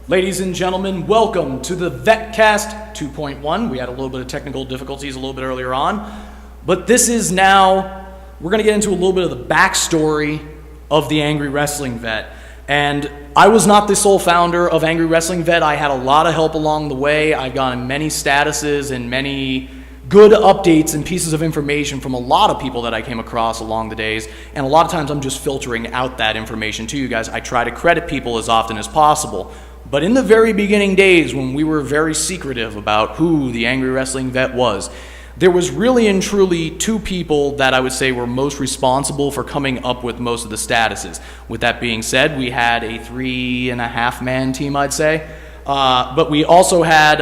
Ladies and gentlemen, welcome to the vetcast 2.1. We had a little bit of technical difficulties a little bit earlier on, but this is now, we're going to get into a little bit of the backstory of the Angry Wrestling Vet. And I was not the sole founder of Angry Wrestling Vet. I had a lot of help along the way. I've gotten many statuses and many good updates and pieces of information from a lot of people that I came across along the days. And a lot of times I'm just filtering out that information to you guys. I try to credit people as often as possible. But in the very beginning days, when we were very secretive about who the Angry Wrestling Vet was, there was really and truly two people that I would say were most responsible for coming up with most of the statuses. With that being said, we had a 3.5-man team, I'd say. But we also had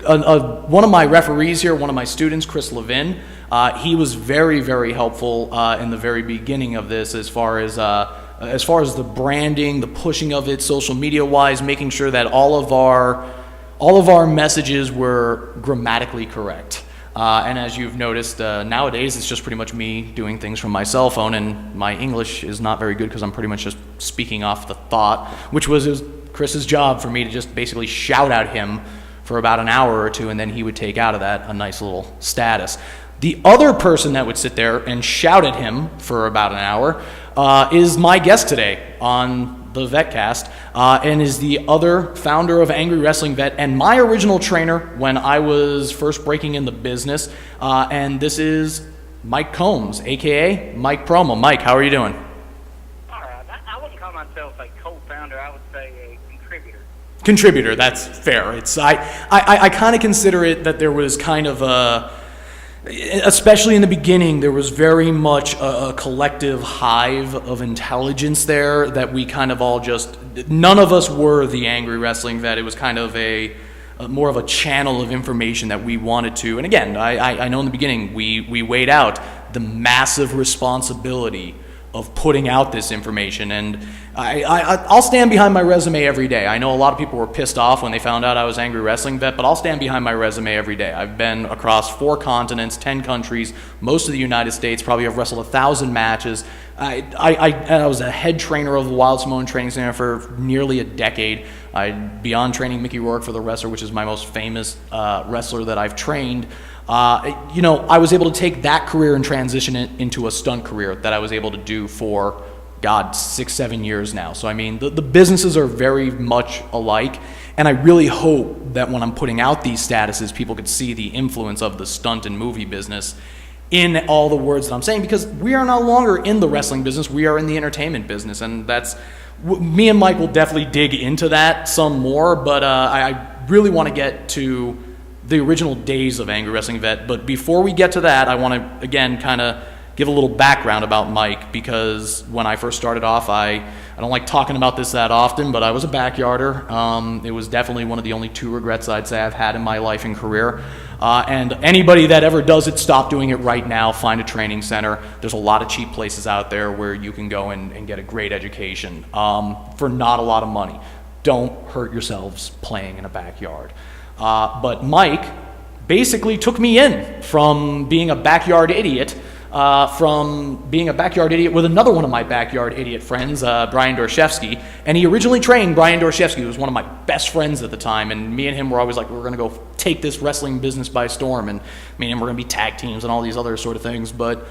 one of my referees here, one of my students, Chris Levin. He was very, very helpful in the very beginning of this as far as the branding, the pushing of it, social media wise, making sure that all of our messages were grammatically correct. And as you've noticed, nowadays it's just pretty much me doing things from my cell phone, and my English is not very good because I'm pretty much just speaking off the thought, which was Chris's job for me to just basically shout at him for about an hour or two, and then he would take out of that a nice little status. The other person that would sit there and shout at him for about an hour is my guest today on the Vetcast, and is the other founder of Angry Wrestling Vet and my original trainer when I was first breaking in the business, and this is Mike Combs, aka Mike Promo. Mike, how are you doing? All right. I wouldn't call myself a co-founder. I would say a contributor. Contributor, that's fair. I kind of consider it that there was kind of a, especially in the beginning, there was very much a collective hive of intelligence there that we kind of all just, none of us were the Angry Wrestling Vet. It was kind of a more of a channel of information that we wanted to. And again, I know in the beginning we weighed out the massive responsibility of putting out this information, and I'll stand behind my resume every day. I know a lot of people were pissed off when they found out I was Angry Wrestling Vet, but I'll stand behind my resume every day. I've been across 4 continents, 10 countries, most of the United States, probably have wrestled 1,000 matches. I was a head trainer of the Wild Samoan Training Center for nearly a decade. Beyond training Mickey Rourke for the wrestler, which is my most famous wrestler that I've trained, I was able to take that career and transition it into a stunt career that I was able to do for, 6-7 years now. So I mean, the businesses are very much alike, and I really hope that when I'm putting out these statuses, people could see the influence of the stunt and movie business in all the words that I'm saying, because we are no longer in the wrestling business, we are in the entertainment business, and that's, me and Mike will definitely dig into that some more, but I really want to get to the original days of Angry Wrestling Vet. But before we get to that, I want to, again, kind of give a little background about Mike, because when I first started off, I don't like talking about this that often, but I was a backyarder. It was definitely one of the only 2 regrets I'd say I've had in my life and career. And anybody that ever does it, stop doing it right now. Find a training center. There's a lot of cheap places out there where you can go and get a great education for not a lot of money. Don't hurt yourselves playing in a backyard. But Mike basically took me in from being a backyard idiot, with another one of my backyard idiot friends, Brian Dorshevsky. And he originally trained Brian Dorshevsky, who was one of my best friends at the time. And me and him were always like, we're going to go take this wrestling business by storm. And me and him were going to be tag teams and all these other sort of things. But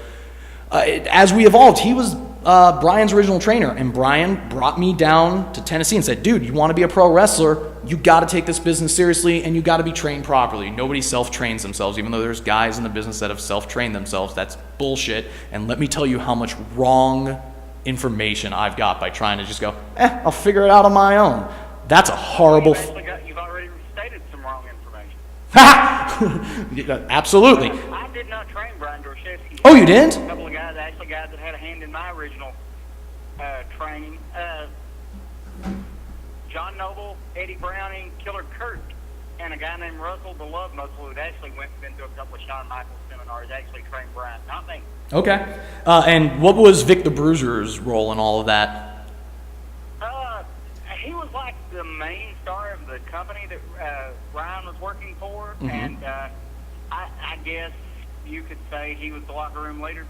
as we evolved, he was Brian's original trainer, and Brian brought me down to Tennessee and said, dude, you want to be a pro wrestler, you got to take this business seriously, and you got to be trained properly. Nobody self-trains themselves, even though there's guys in the business that have self-trained themselves. That's bullshit, and let me tell you how much wrong information I've got by trying to just go, I'll figure it out on my own. That's a horrible... You've already stated some wrong information. Yeah, absolutely. I did not train Brian Dorshevsky. Oh, you didn't? A couple of guys that had a hand in my original training. John Noble, Eddie Browning, Killer Kurt, and a guy named Russell the Love Muscle, who'd actually been to a couple of Shawn Michaels seminars, actually trained Brian, not me. Okay. And what was Vic the Bruiser's role in all of that? He was like the main star of the company that Ryan was working for, and I guess you could say he was the locker room leader.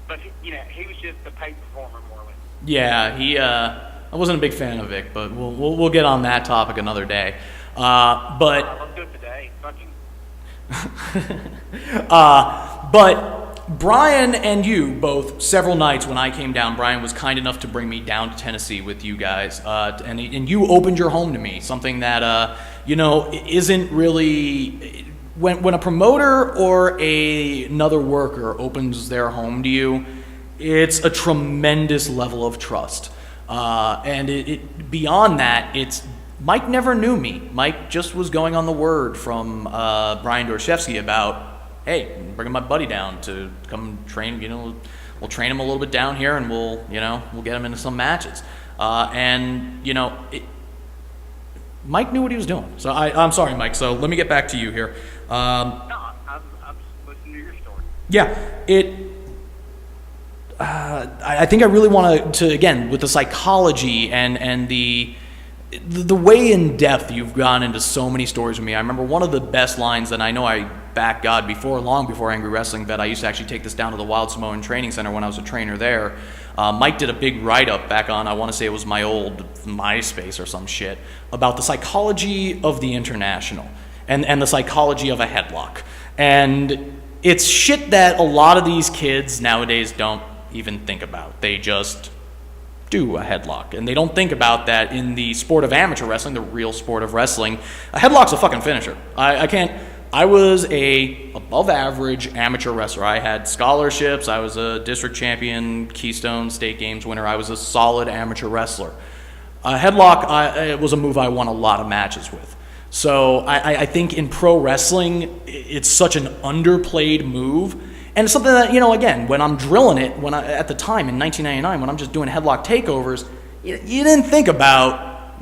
But he was just the paid performer more or less. Yeah, I wasn't a big fan of Vic, but we'll get on that topic another day. But Let's do it today. but Brian and you both, several nights when I came down, Brian was kind enough to bring me down to Tennessee with you guys, and you opened your home to me, something that isn't really when a promoter or another worker opens their home to you, it's a tremendous level of trust, and beyond that, it's Mike never knew me. Mike just was going on the word from Brian Dorshevsky about, hey, I'm bringing my buddy down to come train. We'll train him a little bit down here, and we'll get him into some matches. Mike knew what he was doing. So I'm sorry, Mike. So let me get back to you here. No, I'm just listening to your story. Yeah, I think I really want to again with the psychology and the way in depth you've gone into so many stories with me. I remember one of the best lines, and I know I backed God long before Angry Wrestling Vet. I used to actually take this down to the Wild Samoan Training Center when I was a trainer there. Mike did a big write-up back on, I want to say it was my old MySpace or some shit, about the psychology of the international and the psychology of a headlock. And it's shit that a lot of these kids nowadays don't even think about. They just do a headlock, and they don't think about that in the sport of amateur wrestling, the real sport of wrestling. A headlock's a fucking finisher. I was a above average amateur wrestler. I had scholarships. I was a district champion, Keystone State Games winner. I was a solid amateur wrestler. A headlock it was a move I won a lot of matches with. So I think in pro wrestling, it's such an underplayed move. And it's something that, again, when I'm drilling it, at the time in 1999, when I'm just doing headlock takeovers, you didn't think about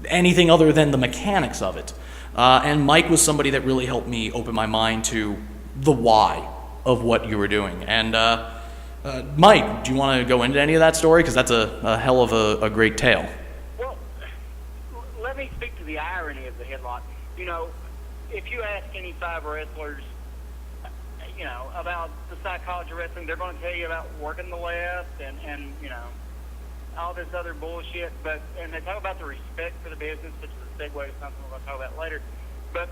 anything other than the mechanics of it. And Mike was somebody that really helped me open my mind to the why of what you were doing. And Mike, do you want to go into any of that story? Because that's a hell of a great tale. Well, let me speak to the irony of the headlock. If you ask any 5 wrestlers, about the psychology of wrestling, they're going to tell you about working the left and all this other bullshit. And they talk about the respect for the business, which is a segue to something we're going to talk about later. But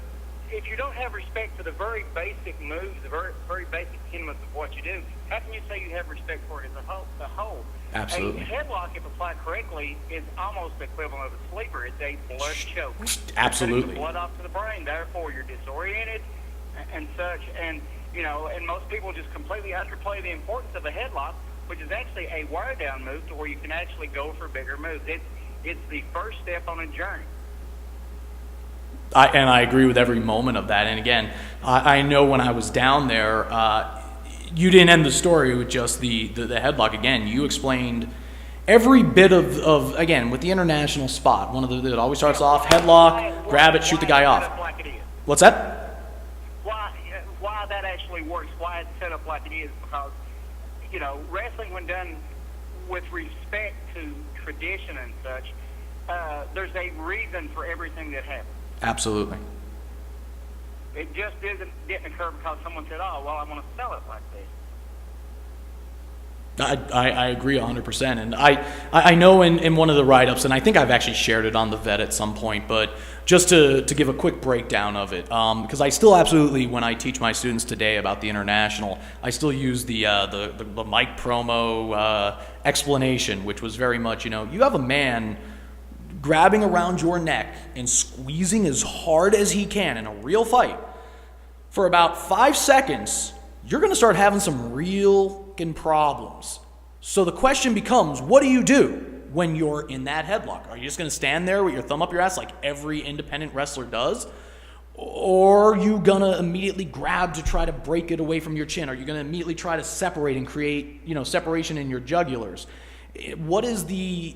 if you don't have respect for the very basic moves, the very basic tenements of what you do, how can you say you have respect for it as a whole? Absolutely. A headlock, if applied correctly, is almost the equivalent of a sleeper. It's a blood choke. Absolutely. It's blood off to the brain. Therefore, you're disoriented and such. And most people just completely underplay the importance of a headlock, which is actually a wear down move to where you can actually go for bigger moves. It's the first step on a journey. I agree with every moment of that. And again, I know when I was down there, you didn't end the story with just the headlock. Again, you explained every bit of again, with the international spot. One of it always starts off, headlock, grab it, shoot the guy off. Like it is. What's that? Why that actually works, why it's set up like it is, because, wrestling, when done with respect to tradition and such, there's a reason for everything that happens. Absolutely. It just didn't occur because someone said, oh, well, I want to sell it like this. I agree 100%. And I know in one of the write-ups, and I think I've actually shared it on the vet at some point, but just to give a quick breakdown of it, because I still absolutely, when I teach my students today about the international, I still use the Mike promo explanation, which was very much, you have a man grabbing around your neck and squeezing as hard as he can in a real fight for about 5 seconds. You're going to start having some real problems. So the question becomes, what do you do when you're in that headlock? Are you just going to stand there with your thumb up your ass like every independent wrestler does? Or are you going to immediately grab to try to break it away from your chin? Are you going to immediately try to separate and create, separation in your jugulars? What is the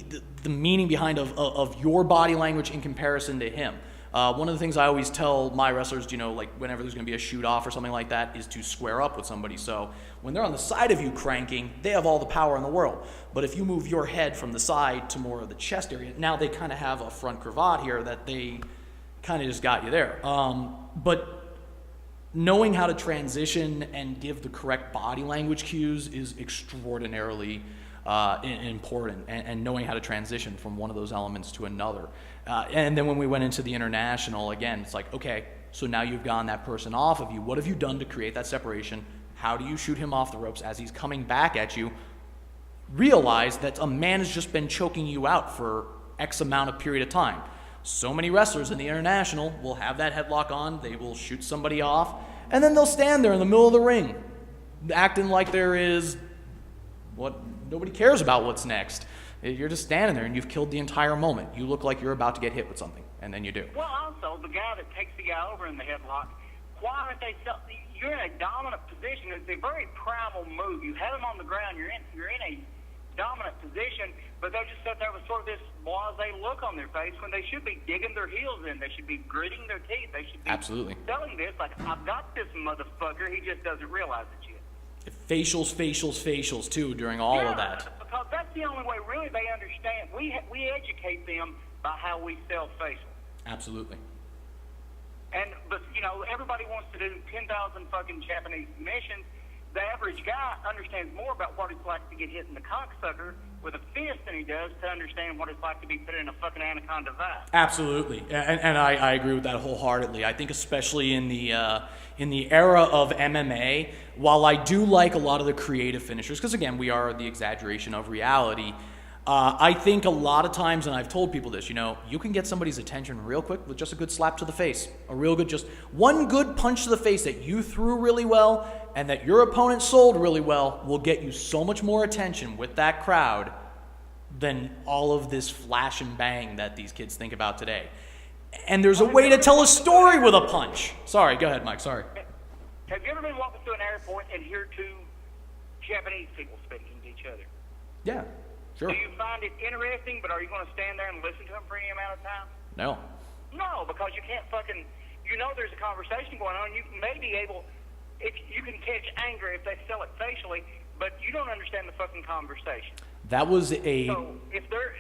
meaning behind of your body language in comparison to him? One of the things I always tell my wrestlers, like whenever there's going to be a shoot off or something like that, is to square up with somebody. So when they're on the side of you cranking, they have all the power in the world. But if you move your head from the side to more of the chest area, now they kind of have a front cravat here that they kind of just got you there. But knowing how to transition and give the correct body language cues is extraordinarily important, and knowing how to transition from one of those elements to another. And then when we went into the international, again, it's like, okay, so now you've gotten that person off of you. What have you done to create that separation? How do you shoot him off the ropes as he's coming back at you? Realize that a man has just been choking you out for X amount of period of time. So many wrestlers in the international will have that headlock on, they will shoot somebody off, and then they'll stand there in the middle of the ring, acting like there is nobody cares about what's next. You're just standing there and you've killed the entire moment. You look like you're about to get hit with something, and then you do. Well, also, the guy that takes the guy over in the headlock, why aren't they you're in a dominant position. It's a very primal move. You have him on the ground, you're in a dominant position, but they'll just sit there with sort of this blasé look on their face when they should be digging their heels in. They should be gritting their teeth. They should be selling this like, I've got this motherfucker, he just doesn't realize it yet. Facials too during all of that. Because that's the only way really they understand. We educate them by how we sell facial. Absolutely. But everybody wants to do 10,000 fucking Japanese missions. The average guy understands more about what it's like to get hit in the cocksucker with a fist than he does to understand what it's like to be put in a fucking anaconda vice. Absolutely, and I agree with that wholeheartedly. I think especially in the era of MMA, while I do like a lot of the creative finishers, because again, we are the exaggeration of reality, I think a lot of times, and I've told people this, you can get somebody's attention real quick with just a good slap to the face. Just one good punch to the face that you threw really well and that your opponent sold really well will get you so much more attention with that crowd than all of this flash and bang that these kids think about today. And there's a way to tell a story with a punch. Sorry, go ahead, Mike, sorry. Have you ever been walking through an airport and hear two Japanese people speaking to each other? Yeah. Sure. Do you find it interesting, but are you going to stand there and listen to them for any amount of time? No. No, because you can't fucking, there's a conversation going on. You may be able, if you can catch anger if they sell it facially, but you don't understand the fucking conversation. That was So if there,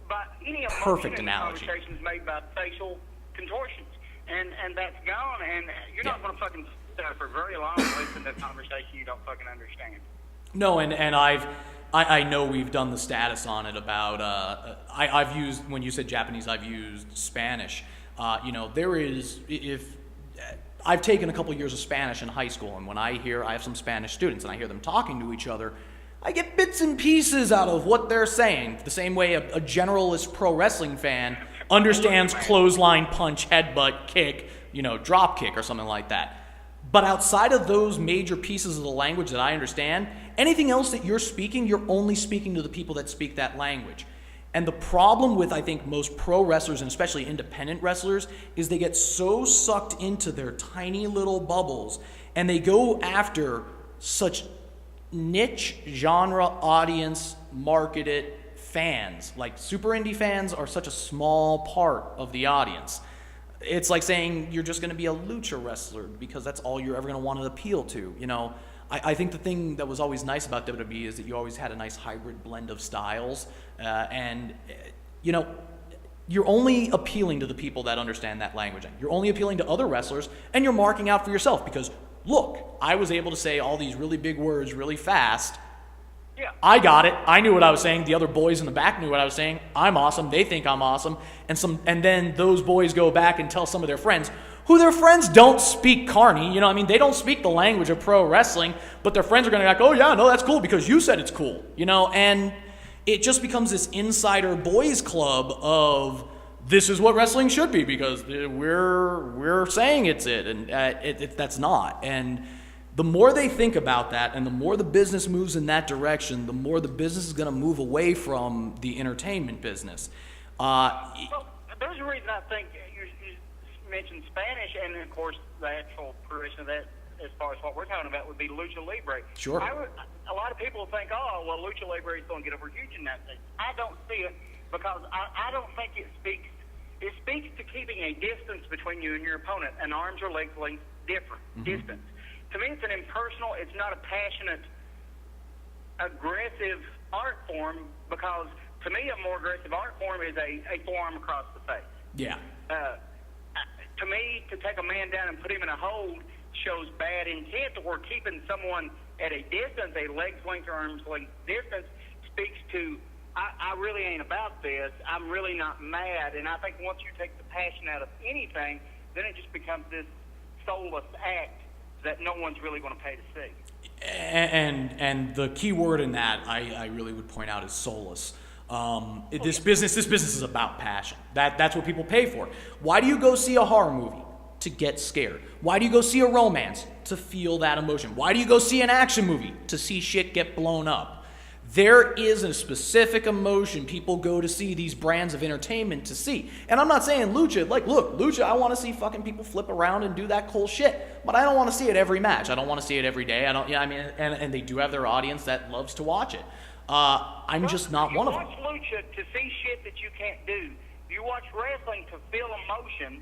by any perfect emotion, analogy. Conversations made by facial contortions, and that's gone, and you're not going to fucking sit there for very long and listen to a conversation you don't fucking understand. No, and I know we've done the status on it about, I've used, when you said Japanese, I've used Spanish. I've taken a couple years of Spanish in high school, and when I have some Spanish students, and I hear them talking to each other, I get bits and pieces out of what they're saying. The same way a generalist pro wrestling fan understands clothesline, punch, headbutt, kick, drop kick or something like that. But outside of those major pieces of the language that I understand, anything else that you're speaking, you're only speaking to the people that speak that language. And the problem with, I think, most pro wrestlers, and especially independent wrestlers, is they get so sucked into their tiny little bubbles, and they go after such niche genre audience marketed fans. Like super indie fans are such a small part of the audience. It's like saying you're just going to be a lucha wrestler because that's all you're ever going to want to appeal to. I think the thing that was always nice about WWE is that you always had a nice hybrid blend of styles, and you're only appealing to the people that understand that language. You're only appealing to other wrestlers, and you're marking out for yourself because, look, I was able to say all these really big words really fast. Yeah. I got it. I knew what I was saying. The other boys in the back knew what I was saying. I'm awesome. They think I'm awesome. And then those boys go back and tell some of their friends, who their friends don't speak Carney. They don't speak the language of pro wrestling, but their friends are going to be like, oh yeah, no, that's cool because you said it's cool. And it just becomes this insider boys club of this is what wrestling should be because we're saying it's it, and that's not. And the more they think about that and the more the business moves in that direction, the more the business is going to move away from the entertainment business. Well, there's a reason I think you mentioned Spanish, and of course the actual fruition of that, as far as what we're talking about, would be lucha libre. Sure. A lot of people think, oh, well, lucha libre is going to get over huge in that thing. I don't see it because I don't think it speaks. It speaks to keeping a distance between you and your opponent, an arms or legs length distance. To me, it's an impersonal. It's not a passionate, aggressive art form because, to me, a more aggressive art form is a forearm across the face. Yeah. To me, to take a man down and put him in a hold shows bad intent, or keeping someone at a distance, a legs length or arms length distance, speaks to, I really ain't about this. I'm really not mad. And I think once you take the passion out of anything, then it just becomes this soulless act that no one's really going to pay to see. And the key word in that I really would point out is soulless. This business is about passion. That's what people pay for. Why do you go see a horror movie? To get scared. Why do you go see a romance? To feel that emotion. Why do you go see an action movie? To see shit get blown up. There is a specific emotion people go to see these brands of entertainment to see. And I'm not saying lucha, like, look, lucha, I want to see fucking people flip around and do that cool shit. But I don't want to see it every match. I don't want to see it every day. And they do have their audience that loves to watch it. I'm just not one of them. You watch lucha to see shit that you can't do. You watch wrestling to feel emotion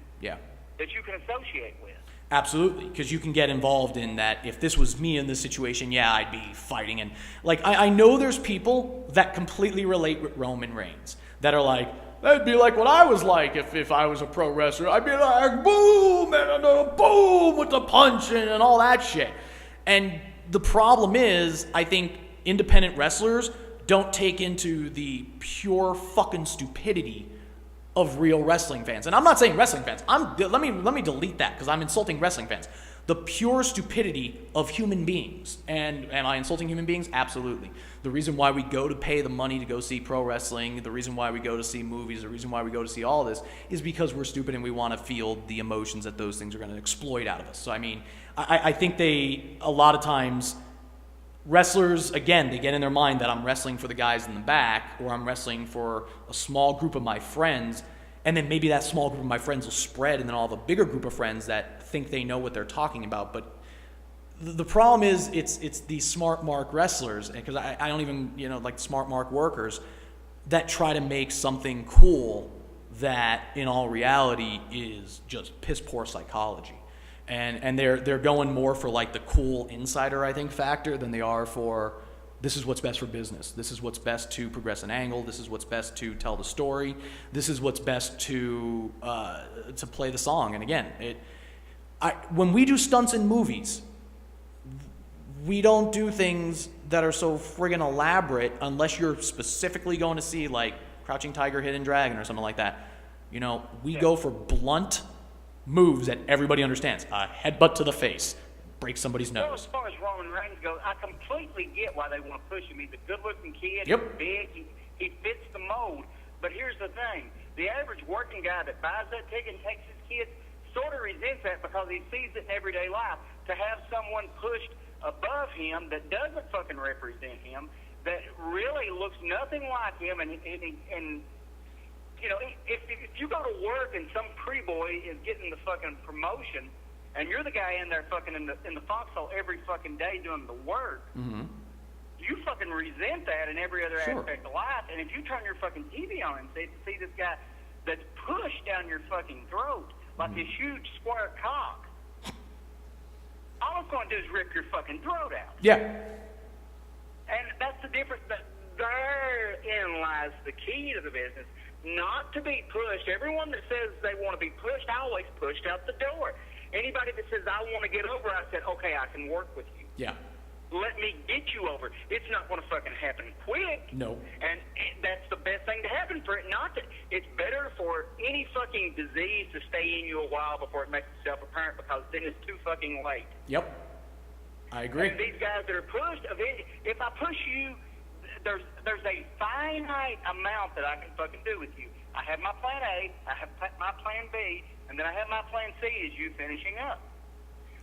that you can associate with. Absolutely, because you can get involved in that. If this was me in this situation, I'd be fighting. And like, I know there's people that completely relate with Roman Reigns that are like, that'd be like what I was like if I was a pro wrestler. I'd be like, boom, and boom with the punching and all that shit. And the problem is, I think independent wrestlers don't take into the pure fucking stupidity of real wrestling fans. And I'm not saying wrestling fans. Let me delete that because I'm insulting wrestling fans. The pure stupidity of human beings. And am I insulting human beings? Absolutely. The reason why we go to pay the money to go see pro wrestling, the reason why we go to see movies, the reason why we go to see all this is because we're stupid and we want to feel the emotions that those things are going to exploit out of us. So I mean, I think a lot of times, wrestlers, again, they get in their mind that I'm wrestling for the guys in the back or I'm wrestling for a small group of my friends, and then maybe that small group of my friends will spread and then I'll have a bigger group of friends that think they know what they're talking about. But the problem is it's these smart mark wrestlers, because I don't even, like smart mark workers that try to make something cool that in all reality is just piss poor psychology. And they're going more for like the cool insider, I think, factor than they are for this is what's best for business. This is what's best to progress an angle. This is what's best to tell the story. This is what's best to play the song. And again, when we do stunts in movies, we don't do things that are so friggin' elaborate unless you're specifically going to see like Crouching Tiger, Hidden Dragon or something like that. We go for blunt moves that everybody understands. A headbutt to the face, break somebody's nose. Well, as far as Roman Reigns goes, I completely get why they want to push him. He's a good-looking kid. Yep. He's big. He fits the mold. But here's the thing. The average working guy that buys that ticket and takes his kids sort of resents that because he sees it in everyday life. To have someone pushed above him that doesn't fucking represent him, that really looks nothing like him, and if you go to work and some pretty boy is getting the fucking promotion, and you're the guy in there fucking in the foxhole every fucking day doing the work, you fucking resent that in every other aspect of life. And if you turn your fucking TV on and see this guy that's pushed down your fucking throat like this huge square cock, all it's going to do is rip your fucking throat out. Yeah. And that's the difference. Therein lies the key to the business. Not to be pushed. Everyone that says they want to be pushed, I always pushed out the door. Anybody that says I want to get over, I said, okay, I can work with you. Yeah. Let me get you over. It's not going to fucking happen quick. No. And that's the best thing to happen for it. Not that it's better for any fucking disease to stay in you a while before it makes itself apparent, because then it's too fucking late. Yep. I agree. And these guys that are pushed, if I push you, there's a finite amount that I can fucking do with you. I have my plan A, I have my plan B, and then I have my plan C is you finishing up.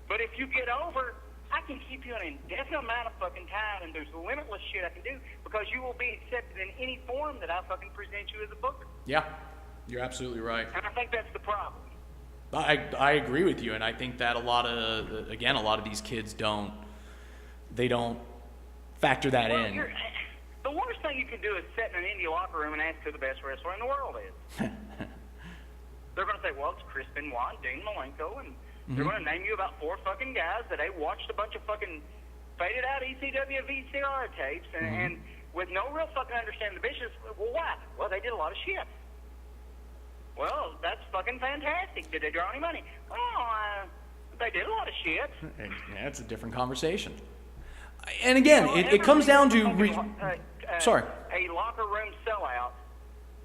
But if you get over, I can keep you an indefinite amount of fucking time, and there's limitless shit I can do because you will be accepted in any form that I fucking present you as a booker. Yeah, you're absolutely right. And I think that's the problem. I agree with you, and I think that a lot of these kids don't factor that in. The worst thing you can do is sit in an indie locker room and ask who the best wrestler in the world is. They're going to say, well, it's Chris Benoit, Dean Malenko, and they're going to name you about 4 fucking guys that they watched a bunch of fucking faded out ECW VCR tapes and with no real fucking understanding of the business. Well, why? Well, they did a lot of shit. Well, that's fucking fantastic. Did they draw any money? Well, they did a lot of shit. Yeah, it's a different conversation. And again, it comes down to... Sorry. a locker room sellout,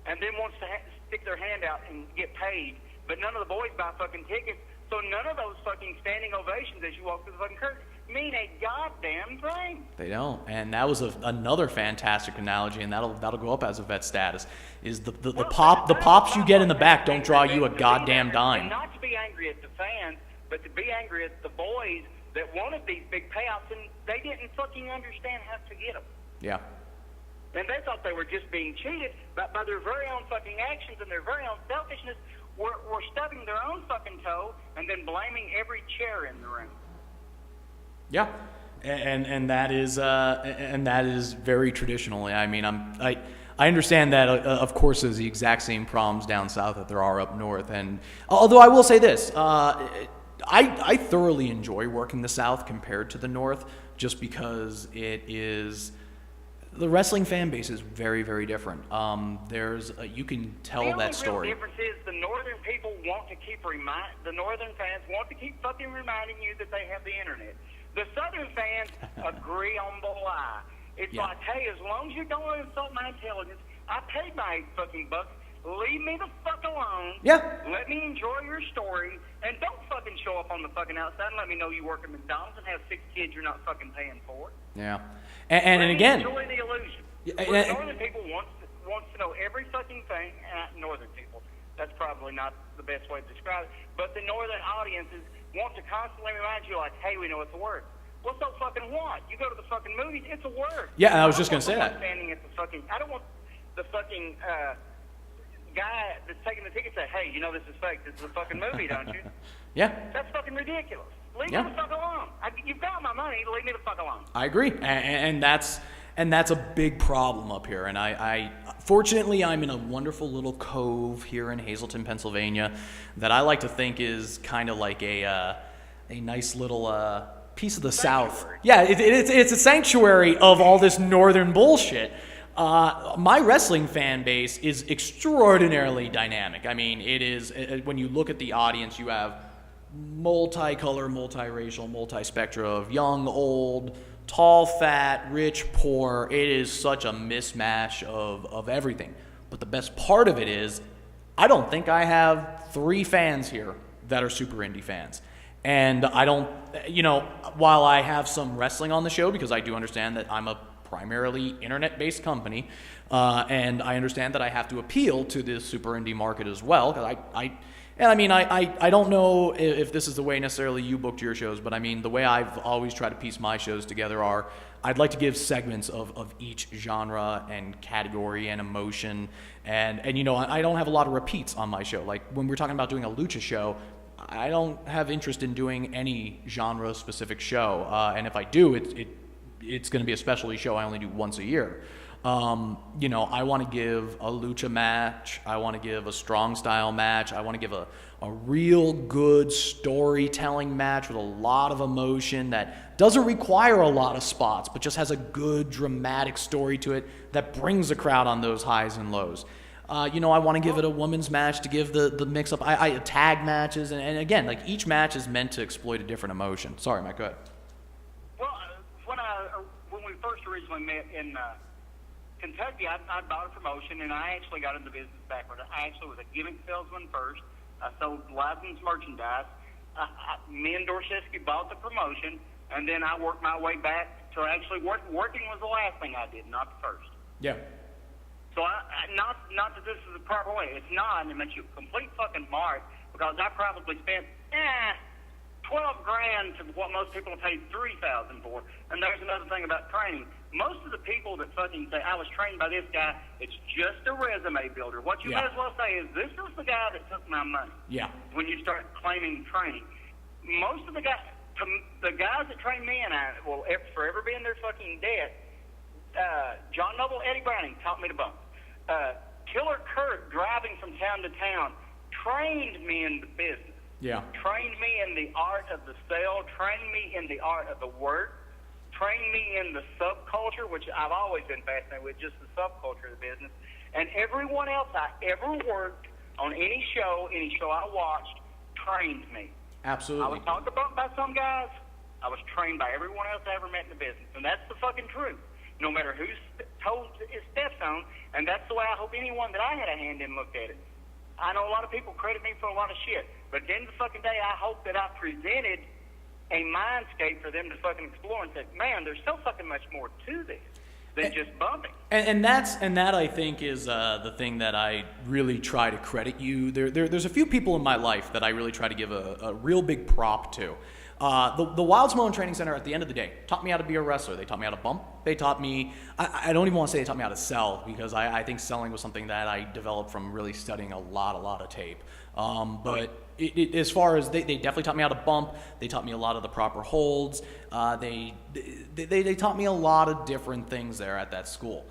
and then wants to stick their hand out and get paid, but none of the boys buy fucking tickets, so none of those fucking standing ovations as you walk through the fucking curtain mean a goddamn thing. They don't, and that was another fantastic analogy, and that'll go up as a vet status. Is the pops you get in the back don't draw you a goddamn dime. And not to be angry at the fans, but to be angry at the boys that wanted these big payouts and they didn't fucking understand how to get them. Yeah. And they thought they were just being cheated, but by their very own fucking actions and their very own selfishness, were stubbing their own fucking toe and then blaming every chair in the room. Yeah, and that is very traditional. I mean, I understand that. Of course, there's the exact same problems down south that there are up north. And although I will say this, I thoroughly enjoy working the South compared to the North, just because the wrestling fan base is very, very different. You can tell that story. The only real difference is the northern people want to keep the northern fans want to keep fucking reminding you that they have the internet. The southern fans agree on the lie. It's like, hey, as long as you don't insult my intelligence, I paid my fucking bucks. Leave me the fuck alone. Yeah. Let me enjoy your story, and don't fucking show up on the fucking outside and let me know you work at McDonald's and have 6 kids you're not fucking paying for. Yeah. And again, enjoy the illusion. Northern people wants to know every fucking thing. Northern people, that's probably not the best way to describe it, but the northern audiences want to constantly remind you, like, hey, we know it's a word. Well, so fucking what? You go to the fucking movies, it's a word. Yeah, I was just going to say that. I don't want the fucking guy that's taking the ticket to say, hey, you know this is fake. This is a fucking movie, don't you? Yeah. That's fucking ridiculous. Leave me the fuck alone. You've got my money. Leave me the fuck alone. I agree, and that's a big problem up here. And I fortunately, I'm in a wonderful little cove here in Hazleton, Pennsylvania, that I like to think is kind of like a nice little piece of the South. Yeah, it's a sanctuary of all this northern bullshit. My wrestling fan base is extraordinarily dynamic. I mean, it is, when you look at the audience, you have multicolor, multiracial, multispectra of young, old, tall, fat, rich, poor. It is such a mismatch of everything. But the best part of it is, I don't think I have 3 fans here that are super indie fans. And I don't, while I have some wrestling on the show, because I do understand that I'm a primarily internet-based company, and I understand that I have to appeal to this super indie market as well, because I don't know if this is the way necessarily you booked your shows, but I mean, the way I've always tried to piece my shows together are, I'd like to give segments of each genre and category and emotion, and I don't have a lot of repeats on my show. Like, when we're talking about doing a lucha show, I don't have interest in doing any genre-specific show, and if I do, it's going to be a specialty show I only do once a year. I want to give a lucha match. I want to give a strong style match. I want to give a real good storytelling match with a lot of emotion that doesn't require a lot of spots, but just has a good dramatic story to it that brings the crowd on those highs and lows. I want to give it a women's match to give the mix up. I tag matches, and again, like, each match is meant to exploit a different emotion. Sorry, Mike, go ahead. Well, when we first originally met in Kentucky, I bought a promotion, and I actually got into business backwards. I actually was a gimmick salesman first. I sold licensed merchandise. Me and Dorshevsky bought the promotion, and then I worked my way back to actually working was the last thing I did, not the first. Yeah. So not that this is the proper way. It's not, and it makes you a complete fucking mark, because I probably spent $12,000 to what most people have paid $3,000 for. And there's another thing about training. Most of the people that fucking say, I was trained by this guy, it's just a resume builder. What you may as well say is, this is the guy that took my money. Yeah. When you start claiming training. Most of the guys that trained me, and I will forever be in their fucking debt. John Noble, Eddie Browning taught me to bump. Killer Kurt, driving from town to town, trained me in the business. Yeah. Trained me in the art of the sale, trained me in the art of the work, trained me in the subculture, which I've always been fascinated with, just the subculture of the business. And everyone else I ever worked on any show I watched, trained me. Absolutely. I was talked about by some guys. I was trained by everyone else I ever met in the business. And that's the fucking truth. No matter who's told is stepson, and that's the way I hope anyone that I had a hand in looked at it. I know a lot of people credit me for a lot of shit, but at the end of the fucking day, I hope that I presented a mindscape for them to fucking explore and say, man, there's so fucking much more to this than just bumping. And that I think is the thing that I really try to credit you. There's a few people in my life that I really try to give a real big prop to. The Wild Samoan Training Center, at the end of the day, taught me how to be a wrestler. They taught me how to bump. They taught me, I don't even want to say they taught me how to sell, because I think selling was something that I developed from really studying a lot of tape. But as far as, they definitely taught me how to bump. They taught me a lot of the proper holds. They taught me a lot of different things there at that school.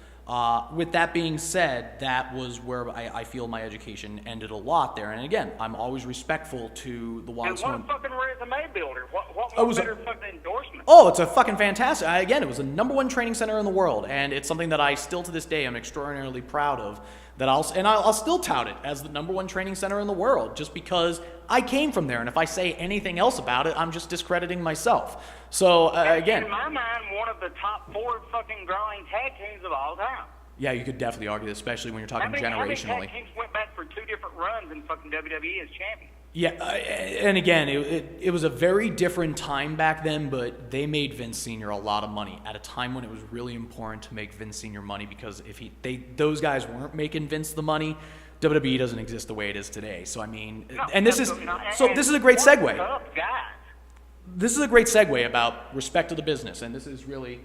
With that being said, that was where I feel my education ended a lot there. And again, I'm always respectful to the Wild Samoan. And what a fucking resume builder. What more better fucking endorsement? Oh, it's a fucking fantastic. Again, it was the #1 training center in the world, and it's something that I still to this day am extraordinarily proud of. I'll still tout it as the #1 training center in the world, just because I came from there. And if I say anything else about it, I'm just discrediting myself. So again, in my mind, one of the top 4 fucking growing tag teams of all time. Yeah, you could definitely argue this, especially when you're talking generationally. How many tag teams went back for 2 different runs in fucking WWE as champions? Yeah, and again, it was a very different time back then, but they made Vince Sr. a lot of money at a time when it was really important to make Vince Sr. money, because if those guys weren't making Vince the money, WWE doesn't exist the way it is today. So I mean, this is a great segue. This is a great segue about respect to the business, and this is really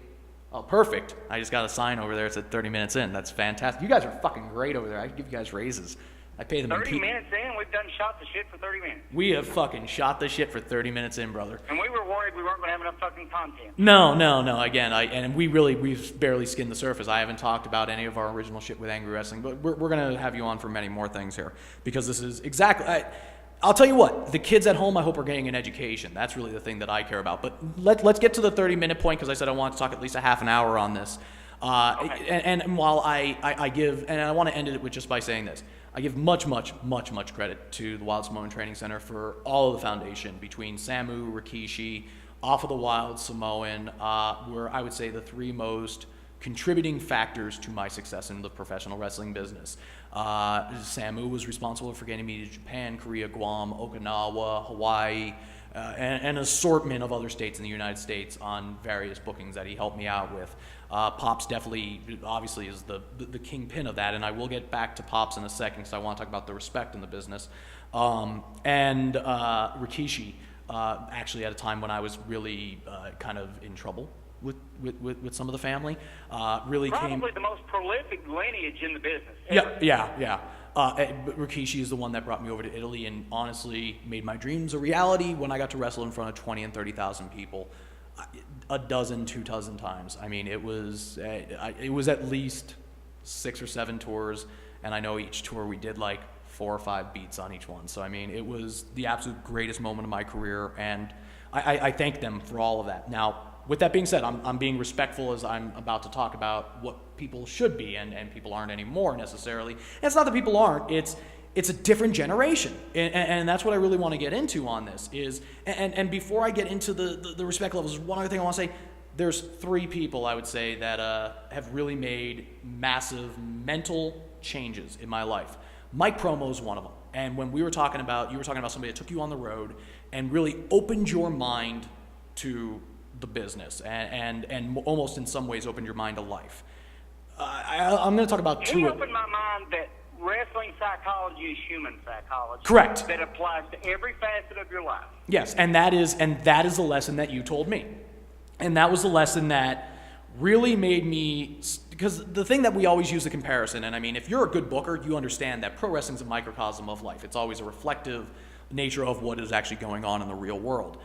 perfect. I just got a sign over there. It said 30 minutes in. That's fantastic. You guys are fucking great over there. I give you guys raises. I pay them 30 minutes in, we've done shot the shit for 30 minutes. We have fucking shot the shit for 30 minutes in, brother. And we were worried we weren't going to have enough fucking content. No. Again, we've barely skinned the surface. I haven't talked about any of our original shit with Angry Wrestling, but we're going to have you on for many more things here, because this is exactly... I'll tell you what, the kids at home, I hope, are getting an education. That's really the thing that I care about. But let's get to the 30-minute point, because I said I wanted to talk at least a half an hour on this. Okay. And while I give, and I want to end it with just by saying this, I give much credit to the Wild Samoan Training Center for all of the foundation between Samu, Rikishi, Off of the Wild Samoan, were, I would say, the 3 most contributing factors to my success in the professional wrestling business. Samu was responsible for getting me to Japan, Korea, Guam, Okinawa, Hawaii, and an assortment of other states in the United States on various bookings that he helped me out with. Pops definitely, obviously, is the kingpin of that, and I will get back to Pops in a second, because I want to talk about the respect in the business. And Rikishi, actually at a time when I was really kind of in trouble with some of the family, really probably the most prolific lineage in the business. Yeah. But Rikishi is the one that brought me over to Italy and honestly made my dreams a reality when I got to wrestle in front of 20 and 30,000 people, 2 dozen times. I mean, it was at least 6 or 7 tours, and I know each tour we did like 4 or 5 beats on each one. So I mean, it was the absolute greatest moment of my career, and I thank them for all of that. Now, with that being said, I'm being respectful as I'm about to talk about what people should be, and people aren't anymore necessarily. And it's not that people aren't, it's a different generation. And that's what I really want to get into on this is, and before I get into the respect levels, one other thing I want to say, there's 3 people I would say that have really made massive mental changes in my life. Mike Promo is one of them. And when you were talking about somebody that took you on the road and really opened your mind to the business and almost in some ways opened your mind to life. I'm going to talk about 2. He opened my mind that wrestling psychology is human psychology. Correct. That applies to every facet of your life. Yes, and that is the lesson that you told me. And that was the lesson that really made me, because the thing that we always use the comparison, and I mean, if you're a good booker, you understand that pro wrestling is a microcosm of life. It's always a reflective nature of what is actually going on in the real world.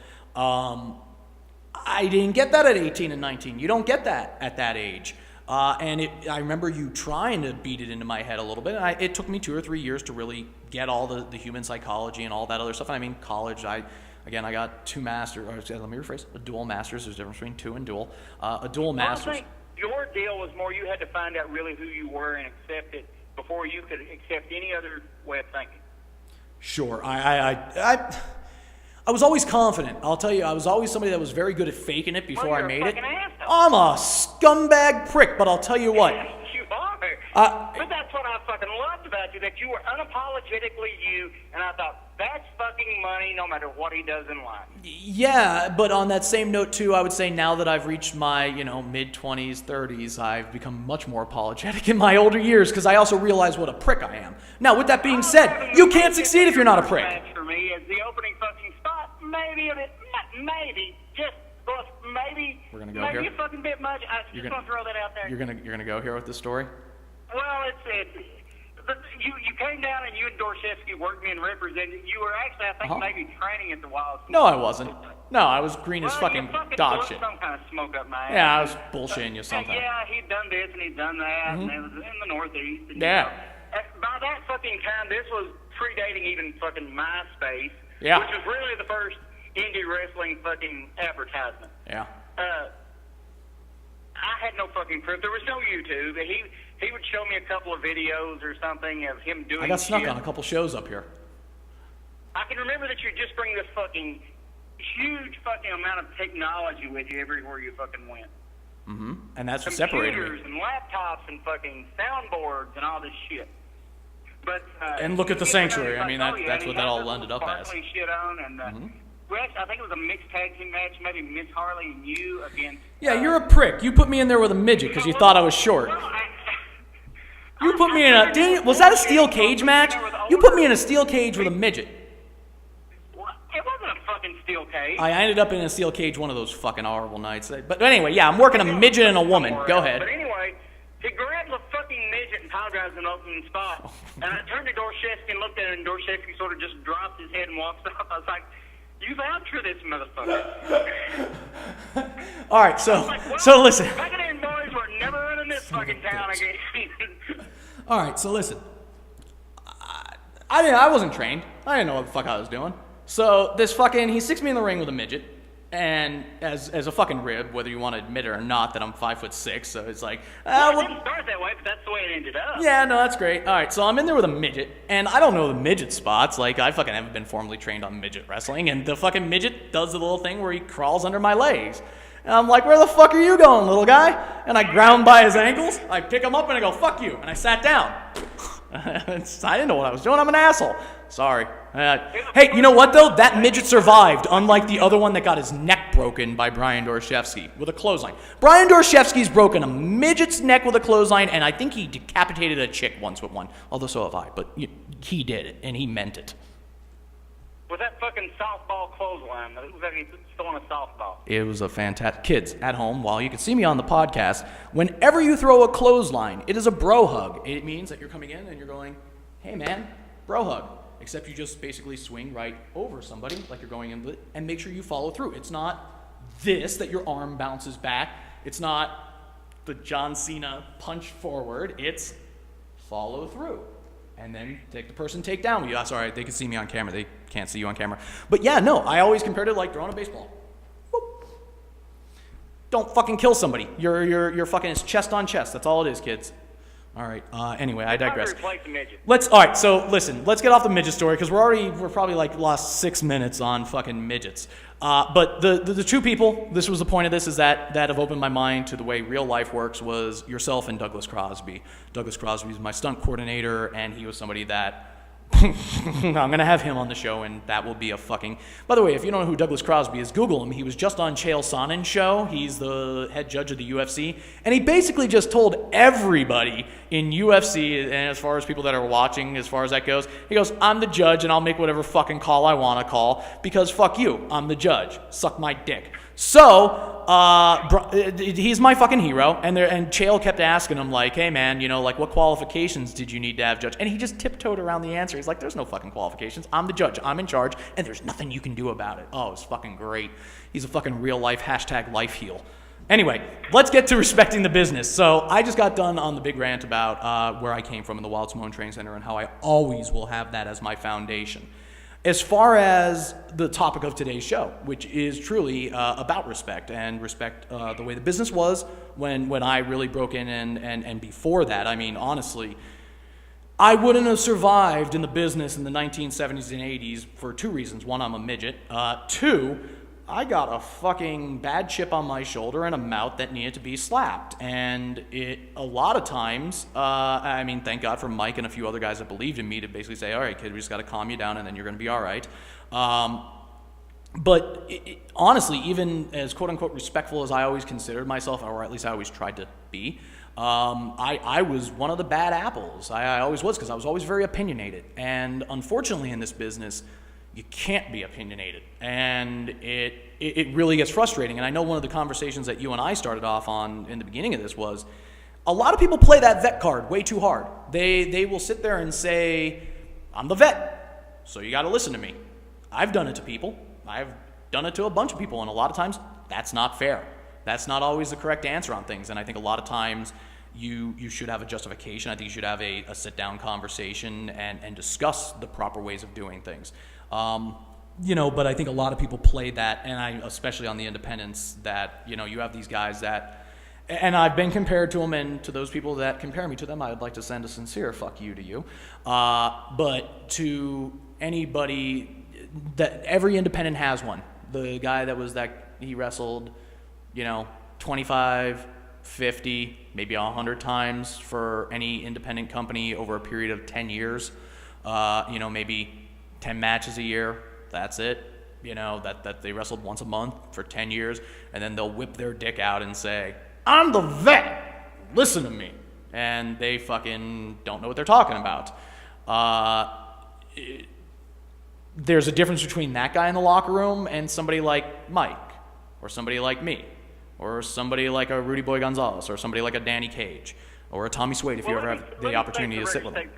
I didn't get that at 18 and 19. You don't get that at that age. I remember you trying to beat it into my head a little bit. And it took me 2 or 3 years to really get all the human psychology and all that other stuff. And I mean, college, I got 2 masters. Or let me rephrase. A dual master's. There's a difference between 2 and dual. A dual master's. I think your deal was more you had to find out really who you were and accept it before you could accept any other way of thinking. Sure. I was always confident. I'll tell you, I was always somebody that was very good at faking it before I made it. yourself. I'm a scumbag prick, but I'll tell you what. You are. But that's what I fucking loved about you, that you were unapologetically you, and I thought, that's fucking money no matter what he does in life. Yeah, but on that same note, too, I would say now that I've reached my, mid-20s, 30s, I've become much more apologetic in my older years because I also realize what a prick I am. Now, with that being said, you can't succeed if you're not a prick. For me, as the opening fucking spot, maybe a bit, maybe, just, maybe, We're gonna go maybe here? a fucking bit much. I just want to throw that out there. You're gonna go here with this story? Well, you came down and you and Dorshevsky worked me and represented. You were actually, I think, maybe training at the Wild. No, I wasn't. No, I was green as You fucking fucking dog blew shit. some kind of smoke up my ass. Yeah, I was bullshitting you something. Yeah, he'd done this and he'd done that, and it was in the Northeast. And, Yeah. By that fucking time, this was predating even fucking MySpace, Yeah. which was really the first indie wrestling fucking advertisement. Yeah. I had no fucking proof. There was no YouTube. He would show me a couple of videos or something of him doing I got snuck shit. on a couple shows up here. I can remember that you just bring this fucking huge fucking amount of technology with you everywhere you fucking went. Mm-hmm. And that's what separated Computers me. and laptops and fucking soundboards and all this shit. But And look at the Sanctuary. I mean, oh, yeah, that's and what he that had all this ended little up as. sparkly shit on, and I think it was a mixed tag team match, maybe Miss Harley and you against. Yeah, you're a prick. You put me in there with a midget because you thought I was short. Well, You put me in a... Was that a steel cage match? You put me in a steel cage with a midget. It wasn't a fucking steel cage. I ended up in a steel cage one of those fucking horrible nights. But anyway, yeah, I'm working a midget and a woman. Go ahead. But anyway, he grabs a fucking midget and power drives an opening spot. And I turned to Dorshevsky and looked at it, and Dorshevsky sort of just drops his head and walks off. I was like, you vouch for this motherfucker. All right, so listen. Fucking boys were never running this fucking town again. All right, so listen. I wasn't trained. I didn't know what the fuck I was doing. So he sticks me in the ring with a midget, and as a fucking rib, whether you want to admit it or not, that I'm 5'6", so it's like, Well, it didn't start that way, but that's the way it ended up. yeah, no, that's great. All right, so I'm in there with a midget, and I don't know the midget spots. Like, I fucking haven't been formally trained on midget wrestling, and the fucking midget does the little thing where he crawls under my legs. And I'm like, where the fuck are you going, little guy? And I ground by his ankles, I pick him up, and I go, fuck you, and I sat down. I didn't know what I was doing. I'm an asshole. Sorry. Hey, you know what, though? That midget survived, unlike the other one that got his neck broken by Brian Dorshevsky with a clothesline. Brian Dorshevsky's broken a midget's neck with a clothesline, and I think he decapitated a chick once with one. Although so have I, but he did it, and he meant it. With that fucking softball clothesline, it was like he was throwing a softball. It was a fantastic... Kids, at home, while you can see me on the podcast, whenever you throw a clothesline, it is a bro hug. It means that you're coming in and you're going, hey, man, bro hug. Except you just basically swing right over somebody like you're going in, and make sure you follow through. It's not this, that your arm bounces back. It's not the John Cena punch forward. It's follow through. And then take the person take down with you. That's all right. They can see me on camera. They can't see you on camera. But yeah, no, I always compared it like throwing a baseball. Whoop. Don't fucking kill somebody. You're fucking, it's chest on chest. That's all it is, kids. All right. Anyway, I digress. All right. So listen, let's get off the midget story because we're probably like lost 6 minutes on fucking midgets. But the two people, this was the point of this, is that have opened my mind to the way real life works was yourself and Douglas Crosby. Douglas Crosby is my stunt coordinator, and he was somebody that I'm going to have him on the show, and that will be a fucking... By the way, if you don't know who Douglas Crosby is, Google him. He was just on Chael Sonnen's show. He's the head judge of the UFC, and he basically just told everybody in UFC, and as far as people that are watching, as far as that goes, he goes, I'm the judge, and I'll make whatever fucking call I want to call, because fuck you, I'm the judge. Suck my dick. So... he's my fucking hero, and Chael kept asking him, like, hey man, like, what qualifications did you need to have, judge? And he just tiptoed around the answer. He's like, there's no fucking qualifications. I'm the judge. I'm in charge, and there's nothing you can do about it. Oh, it's fucking great. He's a fucking real life #life heel. Anyway, let's get to respecting the business. So I just got done on the big rant about where I came from in the Wild Simone Training Center and how I always will have that as my foundation. As far as the topic of today's show, which is truly about respect, and respect the way the business was when I really broke in, and before that, I mean, honestly, I wouldn't have survived in the business in the 1970s and 80s for two reasons. One, I'm a midget. Two, I got a fucking bad chip on my shoulder and a mouth that needed to be slapped. And a lot of times, I mean, thank God for Mike and a few other guys that believed in me to basically say, all right, kid, we just got to calm you down and then you're going to be all right. But honestly, even as quote-unquote respectful as I always considered myself, or at least I always tried to be, I was one of the bad apples. I always was, because I was always very opinionated. And unfortunately in this business, you can't be opinionated. And it really gets frustrating. And I know one of the conversations that you and I started off on in the beginning of this was, a lot of people play that vet card way too hard. They will sit there and say, I'm the vet, so you got to listen to me. I've done it to people. I've done it to a bunch of people, and a lot of times that's not fair. That's not always the correct answer on things, and I think a lot of times you should have a justification. I think you should have a sit-down conversation and discuss the proper ways of doing things. But I think a lot of people play that, and especially on the independents, that, you have these guys that, and I've been compared to them, and to those people that compare me to them, I would like to send a sincere fuck you to you. But to anybody, that every independent has one. The guy he wrestled, 25, 50, maybe 100 times for any independent company over a period of 10 years. Maybe 10 matches a year. That's it. That they wrestled once a month for 10 years, and then they'll whip their dick out and say, I'm the vet, listen to me. And they fucking don't know what they're talking about. There's a difference between that guy in the locker room and somebody like Mike, or somebody like me, or somebody like a Rudy Boy Gonzalez, or somebody like a Danny Cage, or a Tommy Swade, if you ever have the opportunity to sit with him. And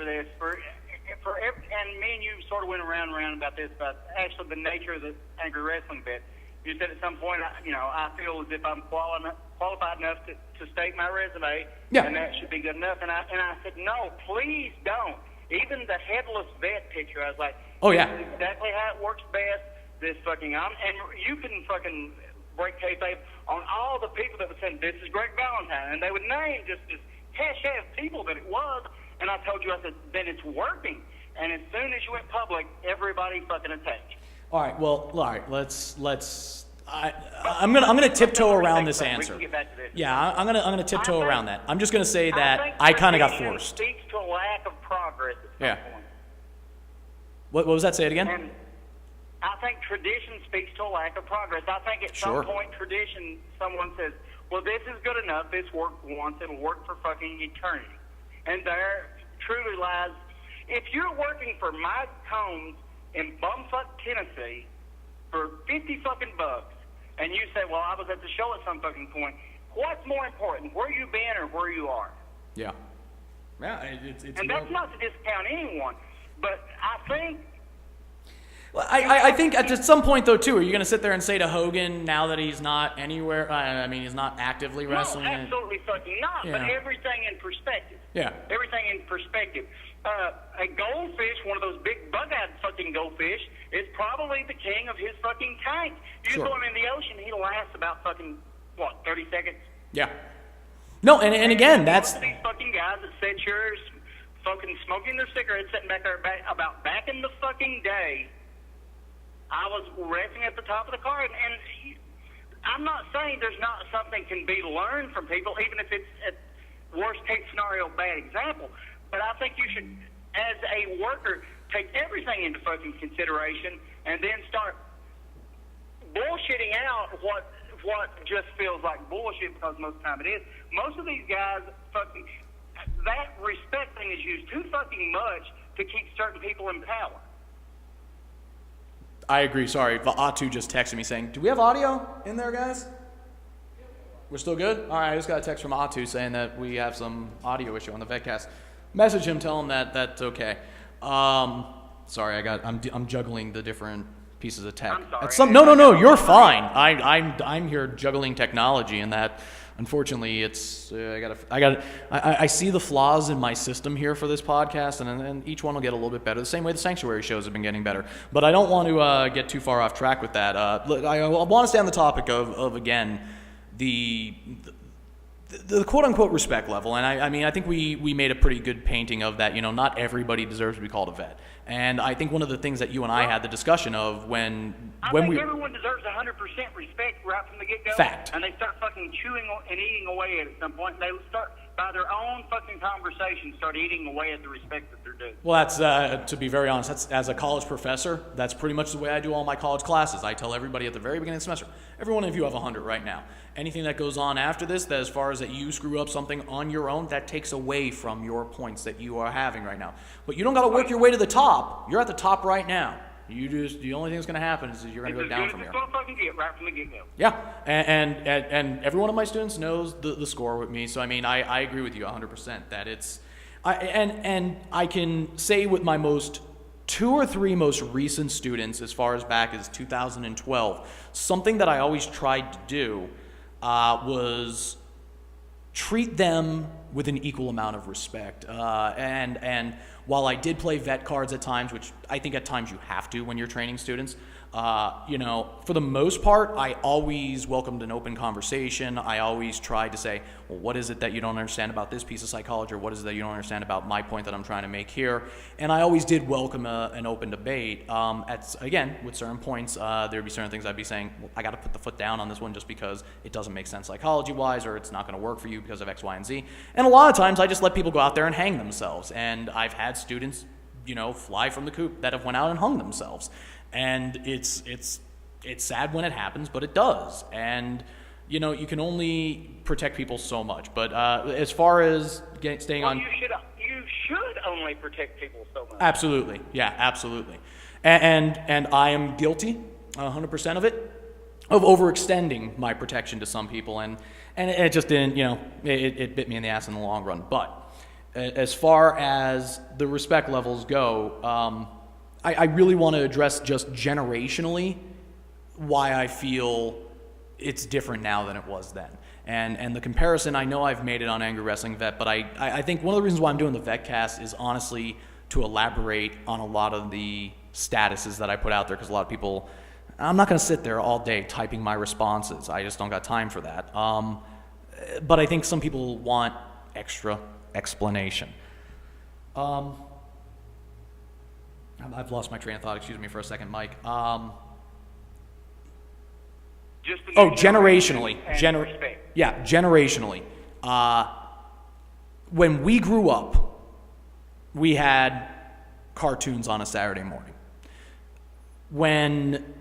me and you sort of went around about this, about actually the nature of the angry wrestling bit. You said at some point, I feel as if I'm qualified enough to state my resume, and that should be good enough. And I said, no, please don't. Even the headless vet picture, I was like, oh yeah, this is exactly how it works best. This fucking, and you can fucking break kayfabe on all the people that would say, this is Greg Valentine, and they would name just this cache of people that it was. And I told you, I said, then it's working. And as soon as you went public, everybody fucking attacked. All right. Well, all right. Let's. I'm gonna tiptoe around this answer. We can get back to this. Yeah, I'm gonna tiptoe around that. I'm just gonna say that I kind of got forced. Speaks to a lack of progress at some point. What was that? Say it again. And I think tradition speaks to a lack of progress. I think at some point tradition, someone says, well, this is good enough. This worked once. It'll work for fucking eternity. And there truly lies, if you're working for Mike Combs in bumfuck Tennessee for 50 fucking bucks, and you say, well, I was at the show at some fucking point, what's more important, where you been or where you are? Yeah. Yeah, it's and that's not to discount anyone, but I think... Well, I think at some point, though, too, are you going to sit there and say to Hogan, now that he's not anywhere, he's not actively wrestling? No, absolutely fucking not, but everything in perspective. Yeah. Everything in perspective. A goldfish, one of those big bug-eyed fucking goldfish, is probably the king of his fucking tank. You throw him in the ocean, he'll last about fucking, 30 seconds? Yeah. No, and again, that's... These fucking guys that sit here fucking smoking their cigarettes, sitting back there about back in the fucking day, I was wrestling at the top of the card, and I'm not saying there's not something can be learned from people, even if it's at worst case scenario, bad example. But I think you should, as a worker, take everything into fucking consideration, and then start bullshitting out what just feels like bullshit, because most of the time it is. Most of these guys fucking, that respect thing is used too fucking much to keep certain people in power. I agree. Sorry, Atu just texted me saying, do we have audio in there, guys? We're still good? All right, I just got a text from Atu saying that we have some audio issue on the vetcast. Message him, tell him that that's okay. Sorry, I'm juggling the different pieces of tech. I'm sorry. No, you're fine. I'm here juggling technology, and that, unfortunately, it's I see the flaws in my system here for this podcast, and each one will get a little bit better. The same way the Sanctuary shows have been getting better. But I don't want to get too far off track with that. I want to stay on the topic of again, the the quote-unquote respect level, and I mean, I think we made a pretty good painting of that. Not everybody deserves to be called a vet. And I think one of the things that you and I had the discussion of when everyone deserves 100% respect right from the get-go. Fact. And they start fucking chewing and eating away at it at some point. They start, by their own fucking conversation, start eating away at the respect that they're due. Well, that's, to be very honest, that's, as a college professor, that's pretty much the way I do all my college classes. I tell everybody at the very beginning of the semester, every one of you have 100 right now. Anything that goes on after this, that as far as that you screw up something on your own, that takes away from your points that you are having right now. But you don't got to work your way to the top. You're at the top right now. The only thing that's going to happen is you're going to go down from here. It's as good as it's going to fucking get right from the get-go. Yeah, and every one of my students knows the score with me. So I mean, I agree with you 100% that it's, and I can say with my two or three most recent students, as far as back as 2012, something that I always tried to do was treat them with an equal amount of respect. And while I did play vet cards at times, which I think at times you have to when you're training students, for the most part, I always welcomed an open conversation. I always tried to say, well, what is it that you don't understand about this piece of psychology, or what is it that you don't understand about my point that I'm trying to make here? And I always did welcome an open debate. Again, with certain points, there'd be certain things I'd be saying, well, I got to put the foot down on this one just because it doesn't make sense psychology-wise, or it's not going to work for you because of X, Y, and Z. And a lot of times, I just let people go out there and hang themselves. And I've had students, fly from the coop that have went out and hung themselves. And it's sad when it happens, but it does. And you can only protect people so much. But as far as staying on, you should only protect people so much. Absolutely, yeah, absolutely. And I am guilty, 100% of it, of overextending my protection to some people, and it just didn't, it bit me in the ass in the long run. But as far as the respect levels go, I really want to address just generationally why I feel it's different now than it was then. And the comparison, I know I've made it on Angry Wrestling Vet, but I think one of the reasons why I'm doing the VetCast is honestly to elaborate on a lot of the statuses that I put out there, because a lot of people, I'm not going to sit there all day typing my responses. I just don't got time for that. But I think some people want extra explanation. I've lost my train of thought. Excuse me for a second, Mike. Generationally. Generationally. When we grew up, we had cartoons on a Saturday morning. When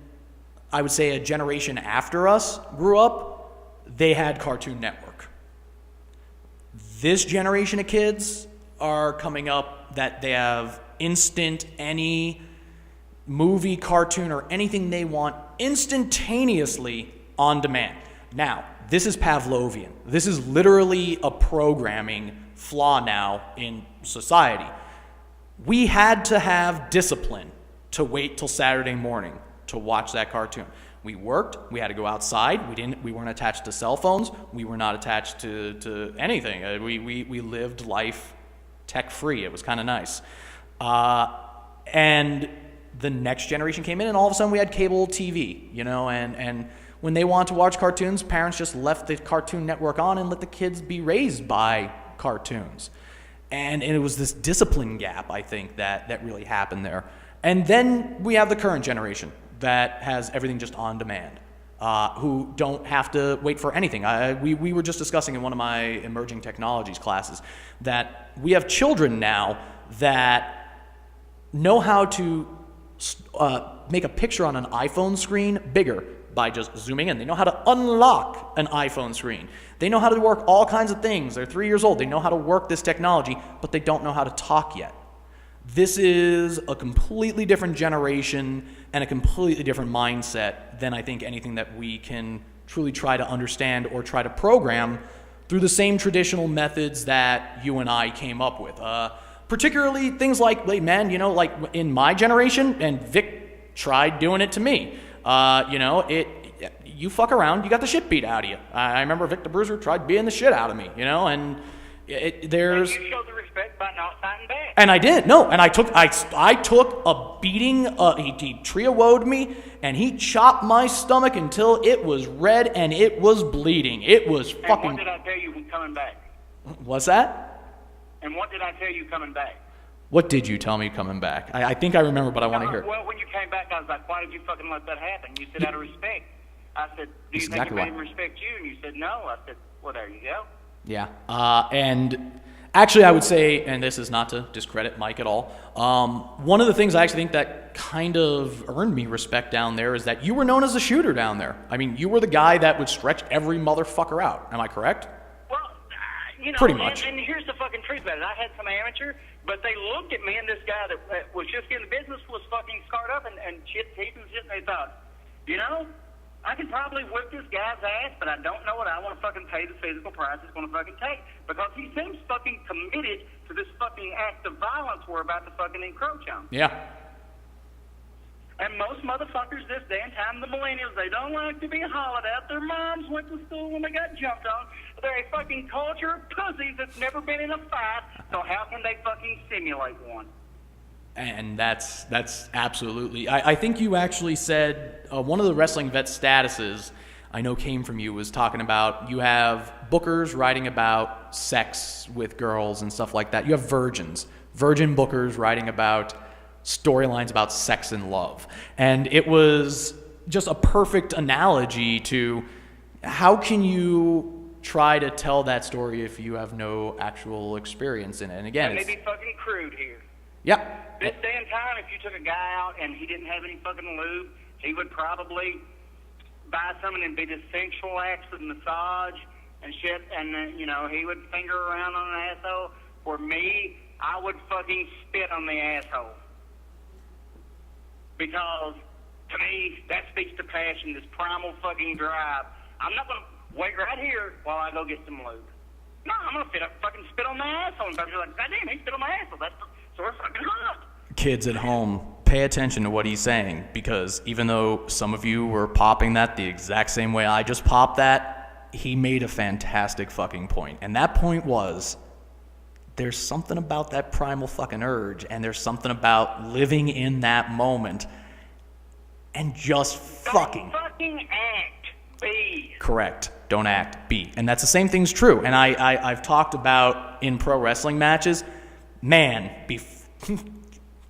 I would say a generation after us grew up, they had Cartoon Network. This generation of kids are coming up that they have instant, any movie, cartoon, or anything they want instantaneously on demand. Now, this is Pavlovian. This is literally a programming flaw now in society. We had to have discipline to wait till Saturday morning to watch that cartoon. We worked, we had to go outside, we weren't attached to cell phones, we were not attached to anything. We lived life tech-free. It was kind of nice. And the next generation came in, and all of a sudden we had cable TV, and when they wanted to watch cartoons, parents just left the Cartoon Network on and let the kids be raised by cartoons. And it was this discipline gap, I think, that really happened there. And then we have the current generation that has everything just on demand, who don't have to wait for anything. We were just discussing in one of my emerging technologies classes that we have children now that know how to make a picture on an iPhone screen bigger by just zooming in. They know how to unlock an iPhone screen. They know how to work all kinds of things. They're 3 years old. They know how to work this technology, but they don't know how to talk yet. This is a completely different generation and a completely different mindset than I think anything that we can truly try to understand or try to program through the same traditional methods that you and I came up with. Particularly things like like in my generation, and Vic tried doing it to me. You fuck around, you got the shit beat out of you. I remember Vic the Bruiser tried being the shit out of me, and there's... And you show the respect by not fighting back. And I did. No, and I took a beating. He trio-woed me, and he chopped my stomach until it was red and it was bleeding. It was fucking... And what did I tell you when coming back? What's that? And what did I tell you coming back? What did you tell me coming back? I think I remember, but I want to hear it. Well, when you came back, I was like, why did you fucking let that happen? You said, out of respect. I said, do you think it made him respect you? And you said, no. I said, well, there you go. Yeah. And actually, I would say, and this is not to discredit Mike at all, one of the things I actually think that kind of earned me respect down there is that you were known as a shooter down there. I mean, you were the guy that would stretch every motherfucker out. Am I correct? Well, pretty much. And here's the fucking truth about it. I had some amateur, but they looked at me, and this guy that was just in the business was fucking scarred up and shit, teeth and shit, and they thought, I can probably whip this guy's ass, but I don't know what I want to fucking pay the physical price it's going to fucking take, because he seems fucking committed to this fucking act of violence we're about to fucking encroach on. Yeah. And most motherfuckers this day and time, the millennials, they don't like to be hollered at. Their moms went to school when they got jumped on. They're a fucking culture of pussies that's never been in a fight, so how can they fucking simulate one? And that's absolutely... I think you actually said one of the wrestling vet statuses I know came from you was talking about you have bookers writing about sex with girls and stuff like that. You have virgin bookers writing about storylines about sex and love. And it was just a perfect analogy to how can you try to tell that story if you have no actual experience in it. And again, it's... be fucking crude here. Yeah. This day and time, if you took a guy out and he didn't have any fucking lube, he would probably buy something and be the sensual acts of massage and shit, and he would finger around on an asshole. For me, I would fucking spit on the asshole. Because, to me, that speaks to passion, this primal fucking drive. I'm not going to wait right here while I go get some lube. No, I'm going to fucking spit on my asshole. And people are like, God damn, he spit on my asshole. That's so we're fucking hot. Kids at home, pay attention to what he's saying, because even though some of you were popping that the exact same way I just popped that, he made a fantastic fucking point. And that point was, there's something about that primal fucking urge, and there's something about living in that moment and just fucking act, be. Correct. Don't act, be. And that's the same thing's true. And I've talked about in pro wrestling matches, man,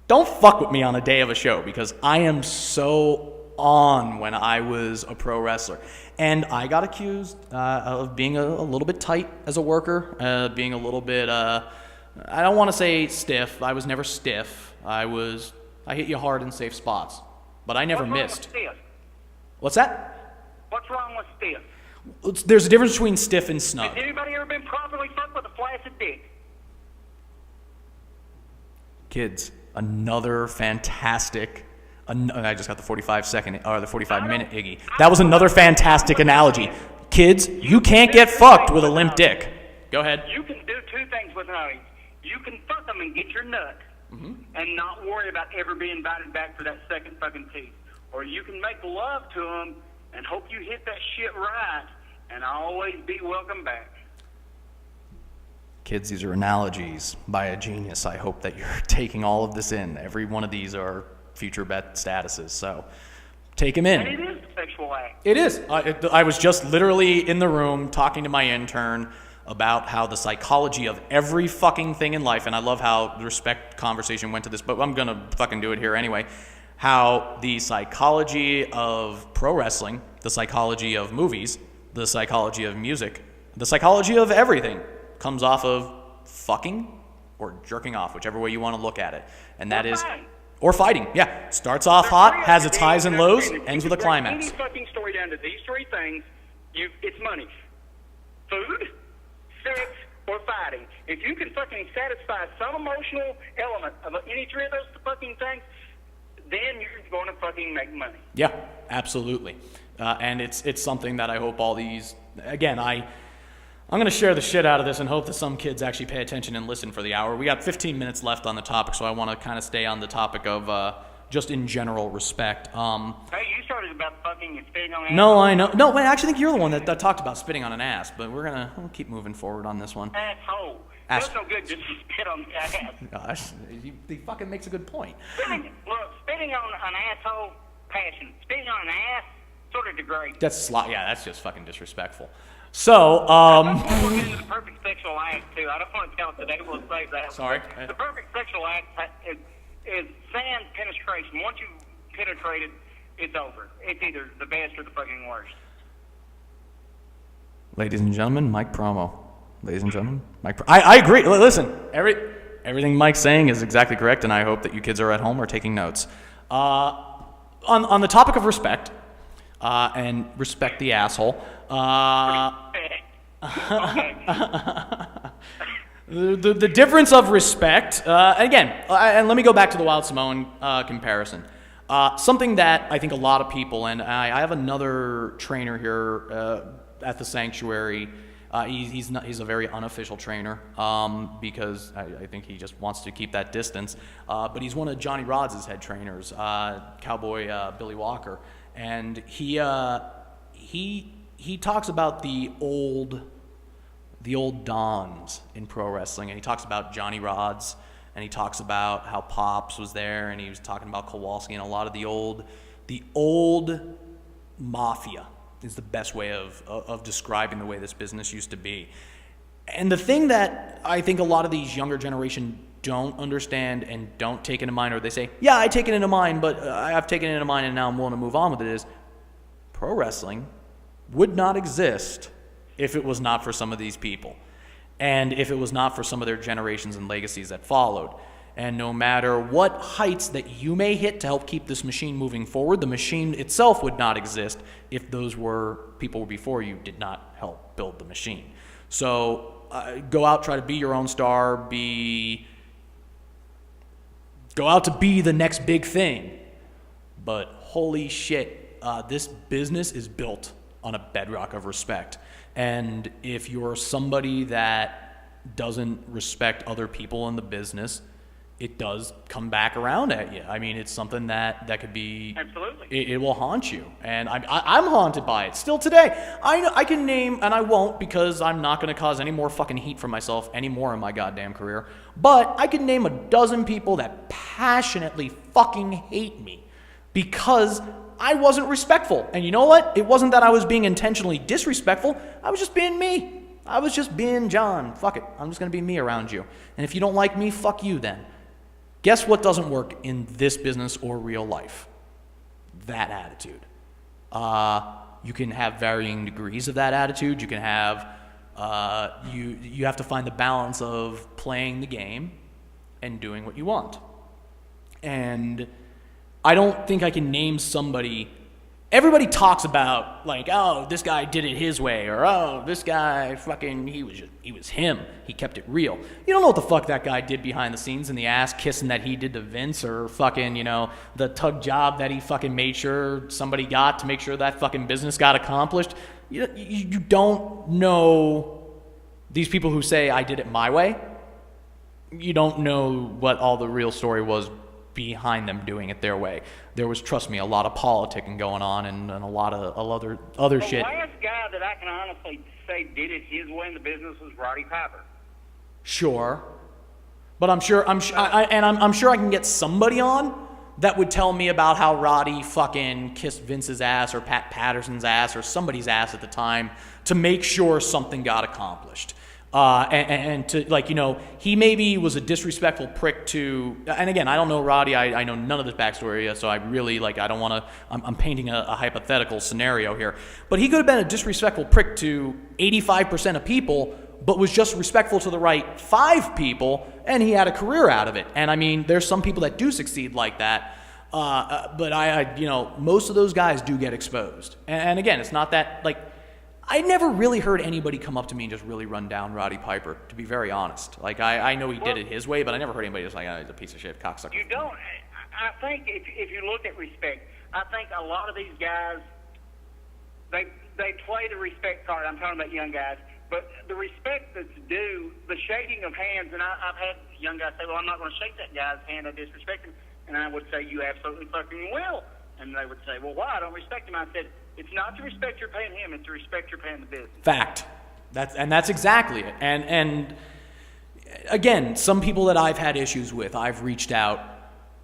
don't fuck with me on a day of a show, because I am so on when I was a pro wrestler. And I got accused of being a little bit tight as a worker, being a little bit, I don't want to say stiff. I was never stiff. I hit you hard in safe spots, but I never missed. What's that? What's wrong with stiff? There's a difference between stiff and snug. Has anybody ever been properly fucked with a flaccid dick? Kids, another fantastic... I just got the 45-second or the 45-minute Iggy. That was another fantastic analogy. Kids, you can't get fucked with a limp dick. Go ahead. You can do two things with an audience. You can fuck them and get your nut, and not worry about ever being invited back for that second fucking teeth. Or you can make love to them and hope you hit that shit right, and always be welcome back. Kids, these are analogies by a genius. I hope that you're taking all of this in. Every one of these are future bet statuses, so take them in. And it is a sexual act. It is. I was just literally in the room talking to my intern about how the psychology of every fucking thing in life, and I love how the respect conversation went to this, but I'm gonna fucking do it here anyway, how the psychology of pro wrestling, the psychology of movies, the psychology of music, the psychology of everything comes off of fucking or jerking off, whichever way you want to look at it. And that is... Or fighting, yeah. Starts off hot, has its highs and lows, ends with a climax. Any fucking story down to these three things, it's money. Food, sex, or fighting. If you can fucking satisfy some emotional element of any three of those fucking things, then you're going to fucking make money. Yeah, absolutely. And it's something that I hope all these... Again, I'm going to share the shit out of this and hope that some kids actually pay attention and listen for the hour. We got 15 minutes left on the topic, so I want to kind of stay on the topic of just in general respect. Hey, you started about fucking and spitting on an ass. No, I know. No, wait, I actually think you're the one that talked about spitting on an ass, but we'll keep moving forward on this one. Asshole. That's no good just to spit on the ass. Gosh, he fucking makes a good point. Spitting on an asshole, passion. Spitting on an ass, sort of degrades. That's just fucking disrespectful. So, We'll get into the perfect sexual act, too. I don't want to tell it today. We'll save that. Sorry? The perfect sexual act is sand penetration. Once you penetrate it, it's over. It's either the best or the fucking worst. Ladies and gentlemen, Mike Promo. Ladies and gentlemen, Mike. I agree. Listen, everything Mike's saying is exactly correct, and I hope that you kids are at home or taking notes. On the topic of respect, and respect the asshole. The difference of respect. Again, and let me go back to the Wild Samoan comparison. Something that I think a lot of people, and I have another trainer here at the sanctuary. He's a very unofficial trainer because I think he just wants to keep that distance. But he's one of Johnny Rods' head trainers, Cowboy Billy Walker, and he talks about the old dons in pro wrestling, and he talks about Johnny Rods, and he talks about how Pops was there, and he was talking about Kowalski and a lot of the old mafia. Is the best way of describing the way this business used to be. And the thing that I think a lot of these younger generation don't understand and don't take into mind, or they say, yeah, I take it into mind, but I've taken it into mind and now I'm willing to move on with it, is pro wrestling would not exist if it was not for some of these people. And if it was not for some of their generations and legacies that followed. And no matter what heights that you may hit to help keep this machine moving forward, the machine itself would not exist if those people before you did not help build the machine. So go out, try to be your own star, go out to be the next big thing. But holy shit, this business is built on a bedrock of respect. And if you're somebody that doesn't respect other people in the business, it does come back around at you. I mean, it's something that could be... Absolutely. It will haunt you. And I'm haunted by it still today. I can name, and I won't because I'm not going to cause any more fucking heat for myself anymore in my goddamn career, but I can name a dozen people that passionately fucking hate me because I wasn't respectful. And you know what? It wasn't that I was being intentionally disrespectful. I was just being me. I was just being John. Fuck it. I'm just going to be me around you. And if you don't like me, fuck you then. Guess what doesn't work in this business or real life? That attitude. You can have varying degrees of that attitude. You can have, you have to find the balance of playing the game and doing what you want. And I don't think I can name somebody. Everybody talks about, like, oh, this guy did it his way, or oh, this guy fucking, he was him. He kept it real. You don't know what the fuck that guy did behind the scenes, and the ass kissing that he did to Vince, or fucking, the tug job that he fucking made sure somebody got to make sure that fucking business got accomplished. You don't know these people who say, I did it my way. You don't know what all the real story was behind them doing it their way. There was, trust me, a lot of politicking going on and a lot of other shit. The last guy that I can honestly say did it his way in the business was Roddy Piper. Sure, but I'm sure I can get somebody on that would tell me about how Roddy fucking kissed Vince's ass or Pat Patterson's ass or somebody's ass at the time to make sure something got accomplished. And to, like, he maybe was a disrespectful prick to, and again, I don't know Roddy, I know none of this backstory, so I really, I don't want to, I'm painting a hypothetical scenario here, but he could have been a disrespectful prick to 85% of people, but was just respectful to the right 5 people, and he had a career out of it. And I mean, there's some people that do succeed like that, but most of those guys do get exposed. And again, it's not that, I never really heard anybody come up to me and just really run down Roddy Piper, to be very honest. I know he did it his way, but I never heard anybody just he's a piece of shit, cocksucker. You don't. I think if you look at respect, I think a lot of these guys, they play the respect card. I'm talking about young guys. But the respect that's due, the shaking of hands, and I've had young guys say, well, I'm not going to shake that guy's hand, I disrespect him. And I would say, you absolutely fucking will. And they would say, well, why? I don't respect him. I said, it's not to respect you're paying him, it's to respect you're paying the business. Fact. That's exactly it. And again, some people that I've had issues with, I've reached out.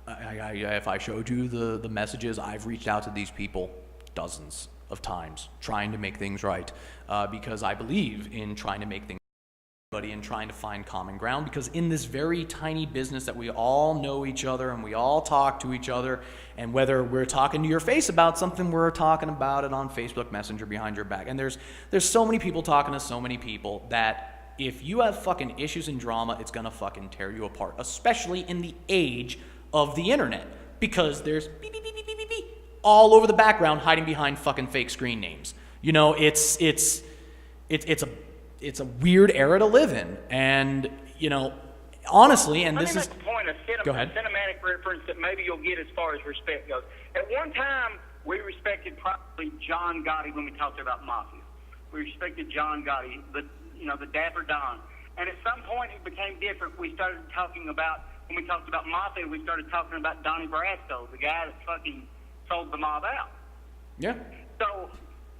If I showed you the messages, I've reached out to these people dozens of times trying to make things right, because I believe in trying to make things right and trying to find common ground, because in this very tiny business that we all know each other and we all talk to each other, and whether we're talking to your face about something, we're talking about it on Facebook Messenger behind your back. And there's so many people talking to so many people that if you have fucking issues and drama, it's gonna fucking tear you apart, especially in the age of the internet, because there's beep, beep, beep, beep, beep, beep, beep, all over the background hiding behind fucking fake screen names. You know, it's a weird era to live in, and you know, honestly, and this is the point of go ahead. Cinematic reference that maybe you'll get as far as respect goes. At one time, we respected probably John Gotti when we talked about Mafia. We respected John Gotti, the Dapper Don, and at some point it became different. We started talking about, when we talked about Mafia, we started talking about Donnie Brasco, the guy that fucking sold the mob out. Yeah. So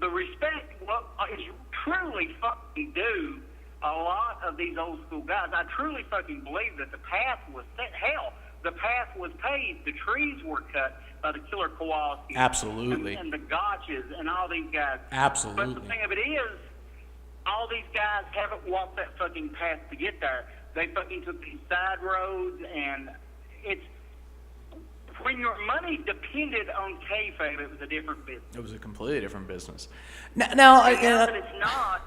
the respect is truly fucking due a lot of these old school guys. I truly fucking believe that the path was set. Hell, the path was paved. The trees were cut by the Killer Kowalski. Absolutely. And the Gotches and all these guys. Absolutely. But the thing of it is, all these guys haven't walked that fucking path to get there. They fucking took these side roads, and it's, when your money depended on kayfabe, it was a different business. It was a completely different business. Now that it's not,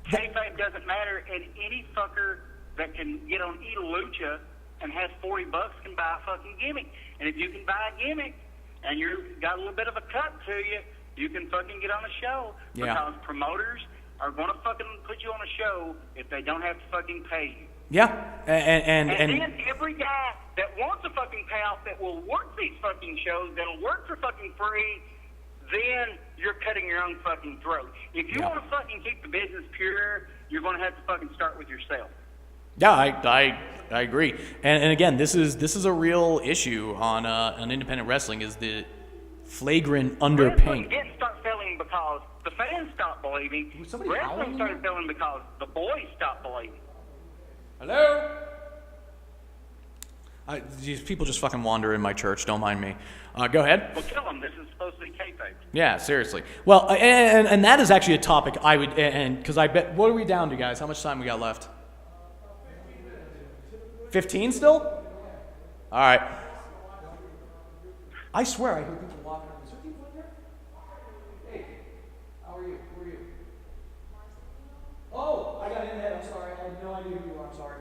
kayfabe doesn't matter, and any fucker that can get on Eat a Lucha and has $40 can buy a fucking gimmick. And if you can buy a gimmick and you've got a little bit of a cut to you, you can fucking get on a show. Yeah. Because promoters are going to fucking put you on a show if they don't have to fucking pay you. Yeah, and then every guy that wants a fucking payoff that will work these fucking shows, that'll work for fucking free, then you're cutting your own fucking throat. If you want to fucking keep the business pure, you're going to have to fucking start with yourself. Yeah, I agree. And again, this is a real issue on independent wrestling, is the flagrant underpaying. Wrestling didn't start failing because the fans stopped believing. Wrestling started failing because the boys stopped believing. Hello? These people just fucking wander in my church. Don't mind me. Go ahead. Well, tell them this is supposed to be kayfabe. Yeah, seriously. Well, and that is actually a topic I would, and because I bet, what are we down to, guys? How much time we got left? 15 still? All right. I swear I hear people walking around. Is there people in here? Hey, how are you? Who are you? Oh, I got in there. I'm sorry. I had no idea who you are. I'm sorry.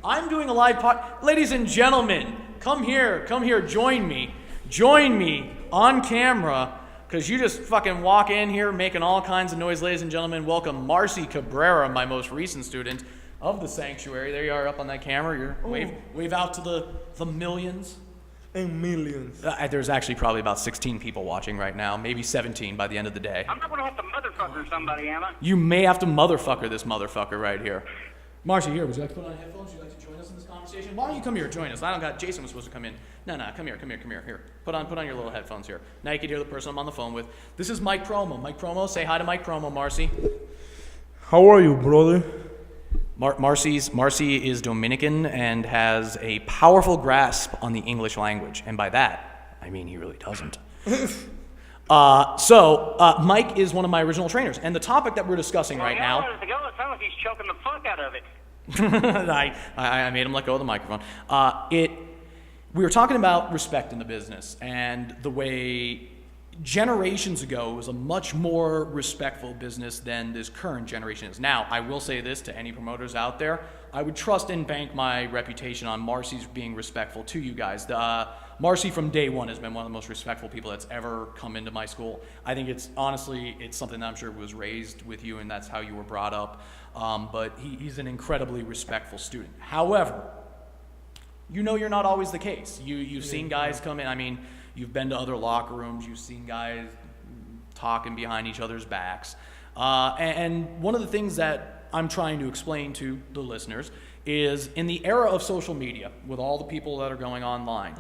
I'm doing a live pod. Ladies and gentlemen, come here. Join me on camera, because you just fucking walk in here making all kinds of noise. Ladies and gentlemen, welcome Marcy Cabrera, my most recent student of the sanctuary. There you are up on that camera. Wave out to the millions. And millions. There's actually probably about 16 people watching right now, maybe 17 by the end of the day. I'm not going to have to motherfucker somebody, am I? You may have to motherfucker this motherfucker right here. Marcy, here, would you like to put on headphones? Would you like to join us in this conversation? Why don't you come here, join us? Jason was supposed to come in. No, come here. Here, put on your little headphones here. Now you can hear the person I'm on the phone with. This is Mike Promo. Mike Promo, say hi to Mike Promo, Marcy. How are you, brother? Marcy is Dominican and has a powerful grasp on the English language. And by that, I mean he really doesn't. So Mike is one of my original trainers. And the topic that we're discussing right now... It sounds like he's choking the fuck out of it. I made him let go of the microphone. We were talking about respect in the business and the way generations ago it was a much more respectful business than this current generation is. Now, I will say this to any promoters out there. I would trust and bank my reputation on Marcy's being respectful to you guys. Marcy from day one has been one of the most respectful people that's ever come into my school. I think it's something that I'm sure was raised with you and that's how you were brought up. But he's an incredibly respectful student. However, you know you're not always the case. You've seen guys come in, I mean, you've been to other locker rooms, you've seen guys talking behind each other's backs. And one of the things that I'm trying to explain to the listeners is in the era of social media, with all the people that are going online,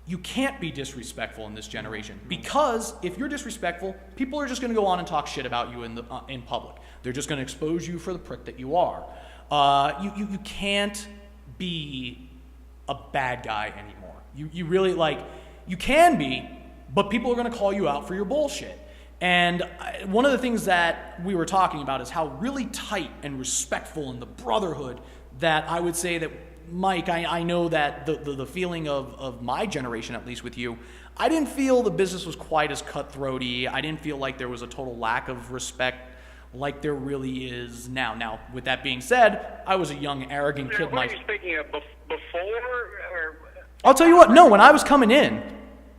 you can't be disrespectful in this generation. Because if you're disrespectful, people are just going to go on and talk shit about you in public. They're just going to expose you for the prick that you are. You can't be a bad guy anymore. You really, like, you can be, but people are going to call you out for your bullshit. And one of the things that we were talking about is how really tight and respectful in the brotherhood that I would say that, Mike, I know that the feeling of my generation, at least with you, I didn't feel the business was quite as cutthroaty. I didn't feel like there was a total lack of respect like there really is now. Now, with that being said, I was a young, arrogant kid. What are you speaking of, before? Or? I'll tell you what, no, when I was coming in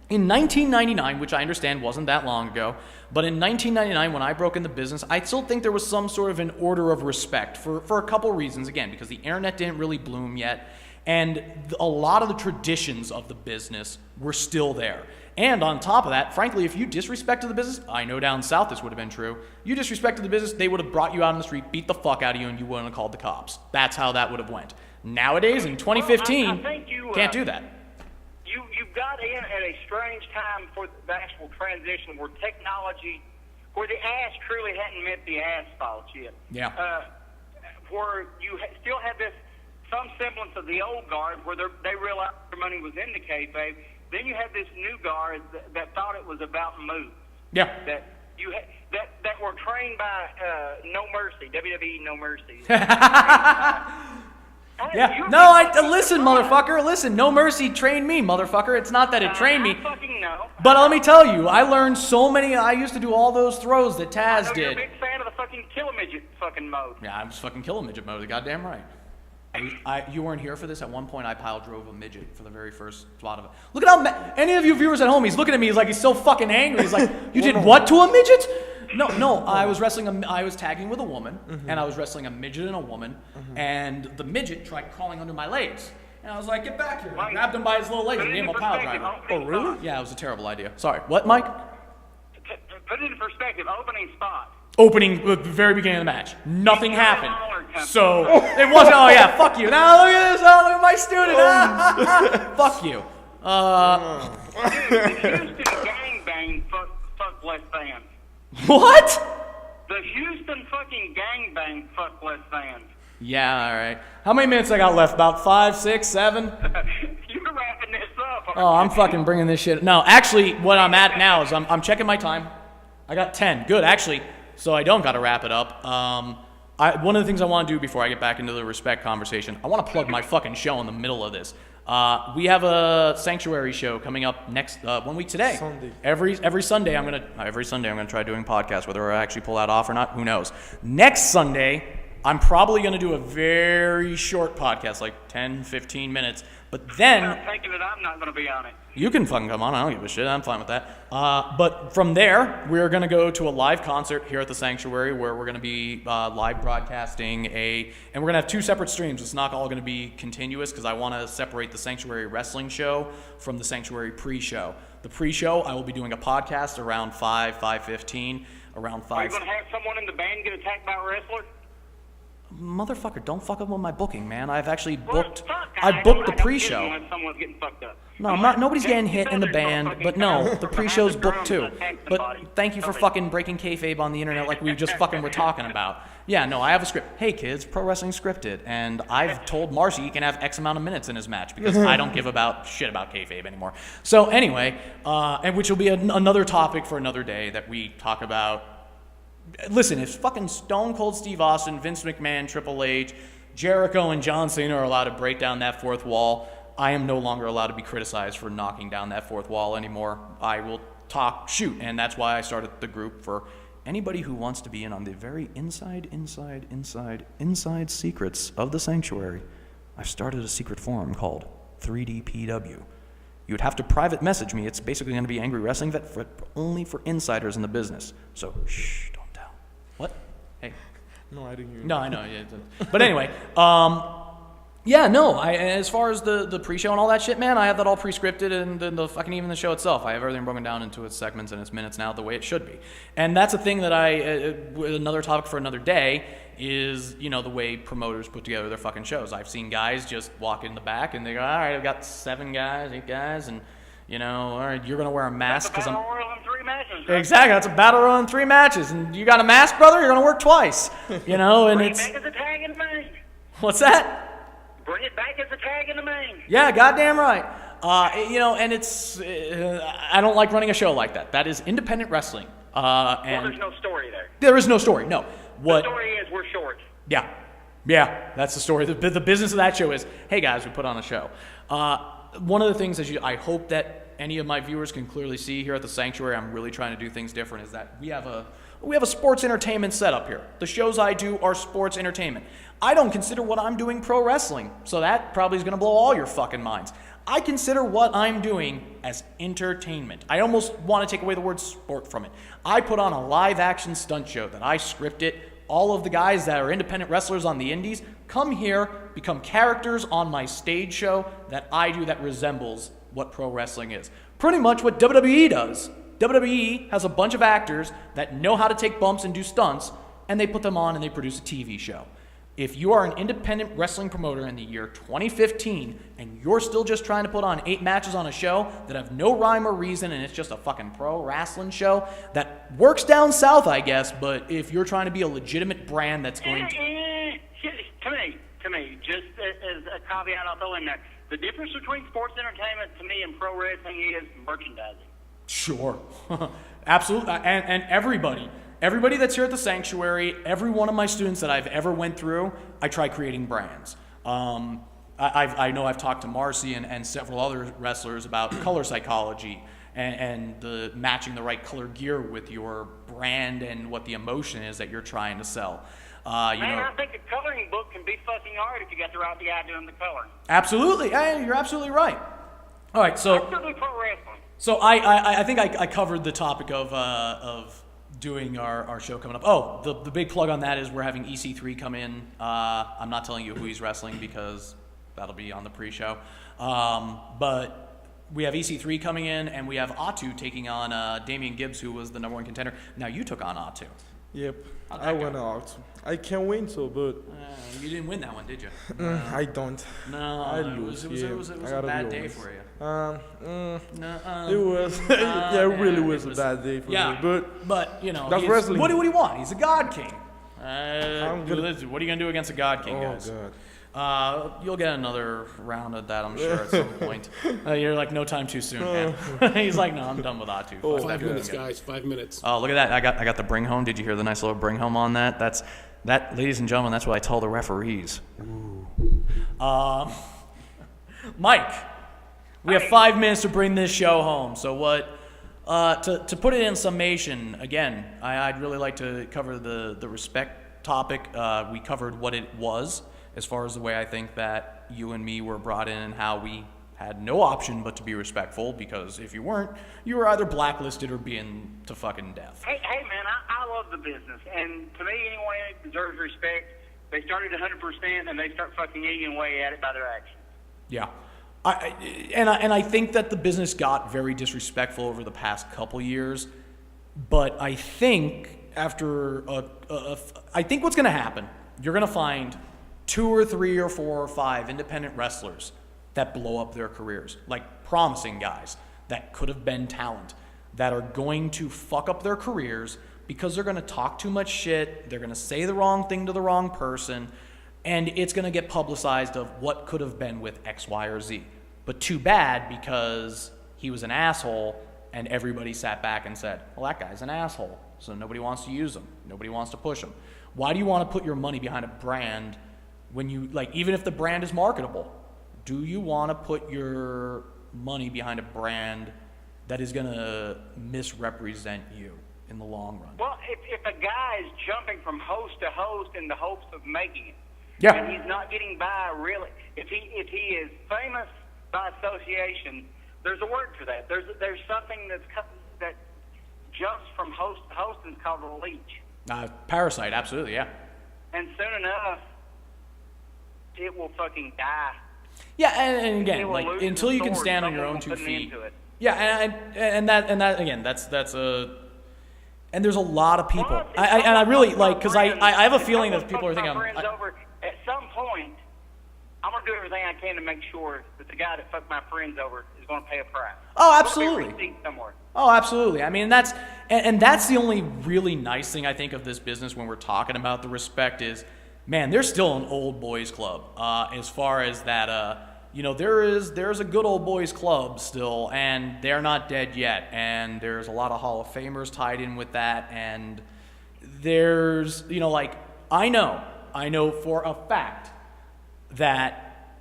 1999, which I understand wasn't that long ago, but in 1999 when I broke in the business, I still think there was some sort of an order of respect for a couple reasons. Again, because the internet didn't really bloom yet, and a lot of the traditions of the business were still there. And on top of that, frankly, if you disrespected the business, I know down south this would have been true, you disrespected the business, they would have brought you out on the street, beat the fuck out of you, and you wouldn't have called the cops. That's how that would have went. Nowadays, in 2015, I think you can't do that. You got in at a strange time for the actual transition where technology, where the ass truly hadn't met the asphalt yet. Yeah. Where you still had some semblance of the old guard where they realized their money was in the kayfabe. Then you had this new guard that thought it was about moves. Yeah. That were trained by No Mercy, WWE No Mercy. Yeah. No, listen, motherfucker. Listen, No Mercy trained me, motherfucker. It's not that it trained me. I fucking know. But let me tell you, I learned so many. I used to do all those throws that Taz You're did. a big fan of the fucking kill-a-midget fucking mode. Yeah, I was fucking killing midget mode. Goddamn right. You weren't here for this. At one point, I pile drove a midget for the very first spot of it. Look at how any of you viewers at home, he's looking at me. He's like, he's so fucking angry. He's like, you did what to a midget? No. I was wrestling. I was tagging with a woman, and I was wrestling a midget and a woman, and the midget tried crawling under my legs. And I was like, get back here. I grabbed him by his little legs and gave him a pile driver. Oh, really? Yeah, it was a terrible idea. Sorry. What, Mike? Put it in perspective. Opening spot. Opening the very beginning of the match. Nothing happened. So it wasn't, oh yeah, fuck you. Now look at this, oh, look at my student. Fuck you. The Houston gangbang fuck less fans. What? The Houston fucking gangbang fuck less fans. Yeah, alright. How many minutes I got left? About 5, 6, 7? You're wrapping this up. Oh, I'm fucking bringing this shit. No, actually, what I'm at now is I'm checking my time. I got 10. Good, actually. So I don't got to wrap it up. One of the things I want to do before I get back into the respect conversation, I want to plug my fucking show in the middle of this. We have a sanctuary show coming up next 1 week today. Sunday. Every Sunday I'm gonna try doing podcasts. Whether I actually pull that off or not, who knows? Next Sunday, I'm probably gonna do a very short podcast, like 10, 15 minutes. But then I'm taking it. I'm not going to be on it. you can fucking come on. I don't give a shit. I'm fine with that. But from there, we're going to go to a live concert here at the Sanctuary where we're going to be live broadcasting and we're going to have 2 separate streams. It's not all going to be continuous because I want to separate the Sanctuary Wrestling show from the Sanctuary pre-show. The pre-show, I will be doing a podcast around 5:15, around 5. Are you going to have someone in the band get attacked by a wrestler? Motherfucker, don't fuck up with my booking, man. I've actually Well, booked. fuck, I booked the don't get pre-show. it when someone's getting fucked up. No, nobody's getting hit in the band, but no, the pre-show's booked too. But thank you for fucking breaking kayfabe on the internet like we just fucking were talking about. Yeah, no, I have a script. Hey kids, pro wrestling scripted, and I've told Marcy he can have X amount of minutes in his match because I don't give about shit about kayfabe anymore. So anyway, and which will be another topic for another day that we talk about. Listen, if fucking Stone Cold Steve Austin, Vince McMahon, Triple H, Jericho, and John Cena are allowed to break down that fourth wall, I am no longer allowed to be criticized for knocking down that fourth wall anymore. I will shoot, and that's why I started the group for anybody who wants to be in on the very inside secrets of the Sanctuary. I've started a secret forum called 3DPW. You would have to private message me. It's basically going to be Angry Wrestling Vet only for insiders in the business. So, shh, don't tell. What? Hey. No, I didn't hear you. No, I know. Yeah, but anyway, yeah, no. As far as the pre-show and all that shit, man, I have that all pre-scripted, and the fucking even the show itself, I have everything broken down into its segments and its minutes now, the way it should be. And that's a thing that another topic for another day is, you know, the way promoters put together their fucking shows. I've seen guys just walk in the back and they go, all right, I've got 7 guys, 8 guys, and you know, all right, you're gonna wear a mask because I'm. Battle Royal in 3 matches. Right? Exactly, that's a battle royal in 3 matches, and you got a mask, brother. You're gonna work twice, you know, and it's. Bring back the tag and match. What's that? Bring it back as a tag in the main. Yeah, goddamn right. And it's I don't like running a show like that. That is independent wrestling. Well, And there's no story there. there is no story. No. What? The story is we're short. Yeah, that's the story. The business of that show is, hey guys, we put on a show. One of the things I hope that any of my viewers can clearly see here at the Sanctuary, I'm really trying to do things different, is that we have a sports entertainment setup here. The shows I do are sports entertainment. I don't consider what I'm doing pro wrestling, so that probably is going to blow all your fucking minds. I consider what I'm doing as entertainment. I almost want to take away the word sport from it. I put on a live action stunt show that I script it. All of the guys that are independent wrestlers on the indies come here, become characters on my stage show that I do that resembles what pro wrestling is. Pretty much what WWE does. WWE has a bunch of actors that know how to take bumps and do stunts, and they put them on and they produce a TV show. If you are an independent wrestling promoter in the year 2015 and you're still just trying to put on 8 matches on a show that have no rhyme or reason and it's just a fucking pro wrestling show that works down south, I guess, but if you're trying to be a legitimate brand that's going To me, just as a caveat I'll throw in there, the difference between sports entertainment to me and pro wrestling is merchandising. Sure. Absolutely. And everybody that's here at the Sanctuary, every one of my students that I've ever went through, I try creating brands. I know I've talked to Marcy and several other wrestlers about color psychology and the matching the right color gear with your brand and what the emotion is that you're trying to sell. I think a coloring book can be fucking art if you got the right guy doing the coloring. Absolutely. Yeah, you're absolutely right. All right, so I still do pro wrestling. So I think I covered the topic of doing our show coming up. Oh, the big plug on that is we're having EC3 come in. I'm not telling you who he's wrestling because that'll be on the pre-show. But we have EC3 coming in, and we have Atu taking on Damian Gibbs, who was the #1 contender. Now you took on Atu. Yep, I went out. I can win, but You didn't win that one, did you? I don't. No, I lose. It was a bad day for you. It was. Yeah, it really was a bad day for me. But that's wrestling. What do you want? He's a God King. What are you gonna do against a God King, guys? God. You'll get another round of that, I'm sure, at some point. You're like, no time too soon, man. He's like, no, I'm done with Atu. 5 minutes, guys. 5 minutes. Oh, look at that! I got the bring home. Did you hear the nice little bring home on that? That, ladies and gentlemen, that's what I tell the referees. Ooh. Mike, we have 5 minutes to bring this show home. So what? To put it in summation, again, I'd really like to cover the respect topic. We covered what it was, as far as the way I think that you and me were brought in and how we had no option but to be respectful, because if you weren't, you were either blacklisted or being to fucking death. Hey man, I love the business, and to me, anyone that deserves respect, they started 100% and they start fucking eating away at it by their actions. Yeah. I think that the business got very disrespectful over the past couple years, but I think after I think what's going to happen, you're going to find 2 or 3 or 4 or 5 independent wrestlers that blow up their careers, like promising guys that could have been talent, that are going to fuck up their careers because they're going to talk too much shit, they're going to say the wrong thing to the wrong person, and it's going to get publicized of what could have been with X, Y, or Z. But too bad, because he was an asshole, and everybody sat back and said, well, that guy's an asshole, so nobody wants to use him, nobody wants to push him. Why do you want to put your money behind a brand when you, like, even if the brand is marketable? Do you want to put your money behind a brand that is going to misrepresent you in the long run? Well, if a guy is jumping from host to host in the hopes of making it, Yeah. and he's not getting by really, if he is famous by association, there's a word for that. There's something that jumps from host to host, and it's called a leech. Parasite, absolutely, yeah. And soon enough, it will fucking die. Yeah, and again, will like, lose until the you can sword, stand on your someone own will 2 put an feet. end to it. Yeah, and that again, that's a, and there's a lot of people. Well, I really if like, because I have a if feeling that someone people are fucks thinking my friends over, at some point, I'm gonna do everything I can to make sure that the guy that fucked my friends over is gonna pay a price. Oh, There'll be a absolutely. receipt somewhere. Oh, absolutely. I mean, that's and that's the only really nice thing I think of this business when we're talking about the respect is man, there's still an old boys club as far as that. There's a good old boys club still, and they're not dead yet. And there's a lot of Hall of Famers tied in with that. And there's, I know for a fact that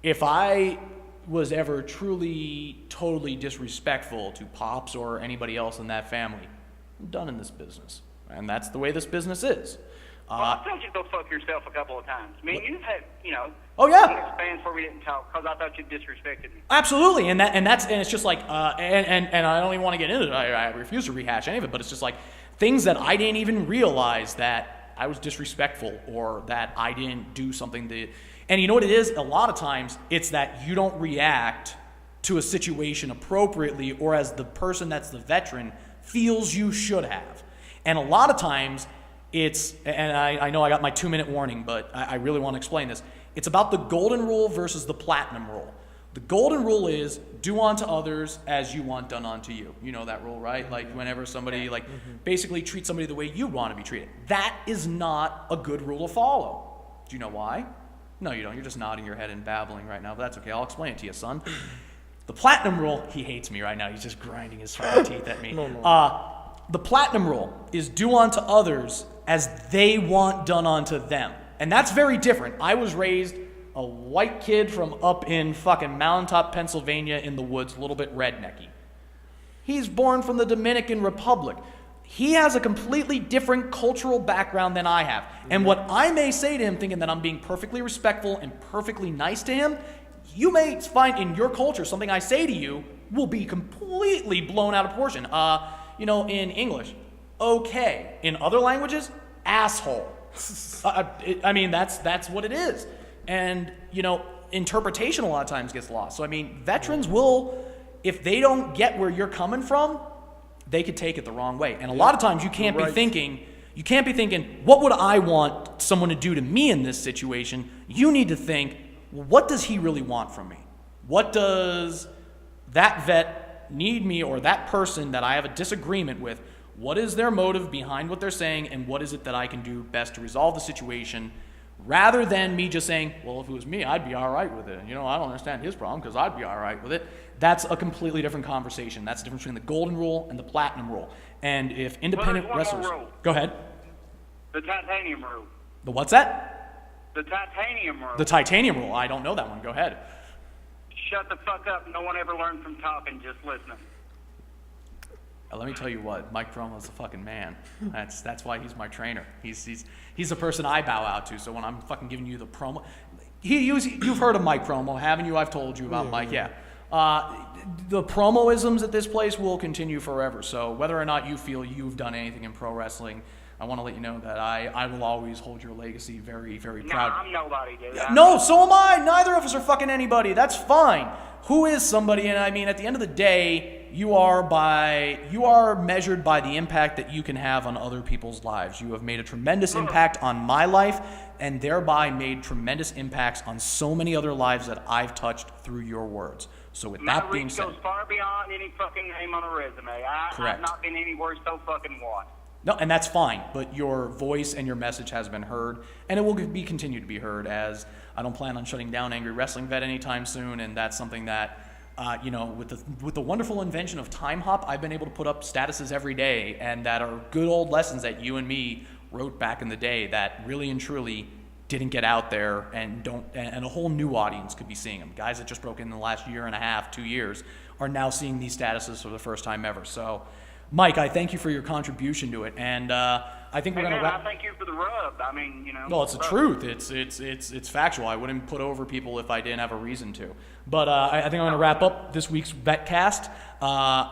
if I was ever truly, totally disrespectful to Pops or anybody else in that family, I'm done in this business. And that's the way this business is. Well, I told you to go fuck yourself a couple of times. I mean, you've had, Oh yeah. expands where we didn't talk because I thought you disrespected me. Absolutely, and it's just like, and I don't even want to get into it. I refuse to rehash any of it, but it's just like things that I didn't even realize that I was disrespectful or that I didn't do something that. And you know what it is? A lot of times, it's that you don't react to a situation appropriately, or as the person that's the veteran feels you should have. And a lot of times, and I know I got my 2-minute warning, but I really want to explain this. It's about the golden rule versus the platinum rule. The golden rule is do unto others as you want done unto you. You know that rule, right? Like whenever somebody basically treats somebody the way you want to be treated. That is not a good rule to follow. Do you know why? No, you don't. You're just nodding your head and babbling right now, but that's okay. I'll explain it to you, son. The platinum rule, he hates me right now. He's just grinding his fucking teeth at me. The platinum rule is do unto others as they want done unto them. And that's very different. I was raised a white kid from up in fucking Mountaintop, Pennsylvania in the woods, a little bit rednecky. He's born from the Dominican Republic. He has a completely different cultural background than I have. And what I may say to him thinking that I'm being perfectly respectful and perfectly nice to him, you may find in your culture something I say to you will be completely blown out of proportion. In English, okay. In other languages, asshole. That's what it is. And, interpretation a lot of times gets lost. So, veterans will, if they don't get where you're coming from, they could take it the wrong way. And a lot of times you can't be thinking, what would I want someone to do to me in this situation? You need to think, well, what does he really want from me? What does that vet need me, or that person that I have a disagreement with, what is their motive behind what they're saying, and what is it that I can do best to resolve the situation, rather than me just saying, well, if it was me, I'd be all right with it. I don't understand his problem because I'd be all right with it. That's a completely different conversation. That's the difference between the golden rule and the platinum rule. And if independent wrestlers... Go ahead. The titanium rule. The what's that? The titanium rule. The titanium rule. I don't know that one. Go ahead. Shut the fuck up. No one ever learned from talking, just listening. Let me tell you what, Mike Promo's a fucking man. That's why he's my trainer. He's the person I bow out to. So when I'm fucking giving you the promo, you've heard of Mike Promo, haven't you? I've told you about Mike. Yeah. The promoisms at this place will continue forever. So whether or not you feel you've done anything in pro wrestling, I want to let you know that I will always hold your legacy very, very proud. No, I'm nobody, dude. No, so am I. Neither of us are fucking anybody. That's fine. Who is somebody? And at the end of the day, you are measured by the impact that you can have on other people's lives. You have made a tremendous impact on my life, and thereby made tremendous impacts on so many other lives that I've touched through your words. So with that being said, my reach goes far beyond any fucking name on a resume. I've not been anywhere so fucking what. No, and that's fine, but your voice and your message has been heard, and it will continue to be heard, as I don't plan on shutting down Angry Wrestling Vet anytime soon, and that's something that, with the wonderful invention of Time Hop, I've been able to put up statuses every day, and that are good old lessons that you and me wrote back in the day that really and truly didn't get out there, and a whole new audience could be seeing them. Guys that just broke in the last year and a half, 2 years, are now seeing these statuses for the first time ever. So, Mike, I thank you for your contribution to it, and I think we're going to wrap. I thank you for the rub. Well, it's the truth. It's factual. I wouldn't put over people if I didn't have a reason to. But I think I'm going to wrap up this week's vetcast.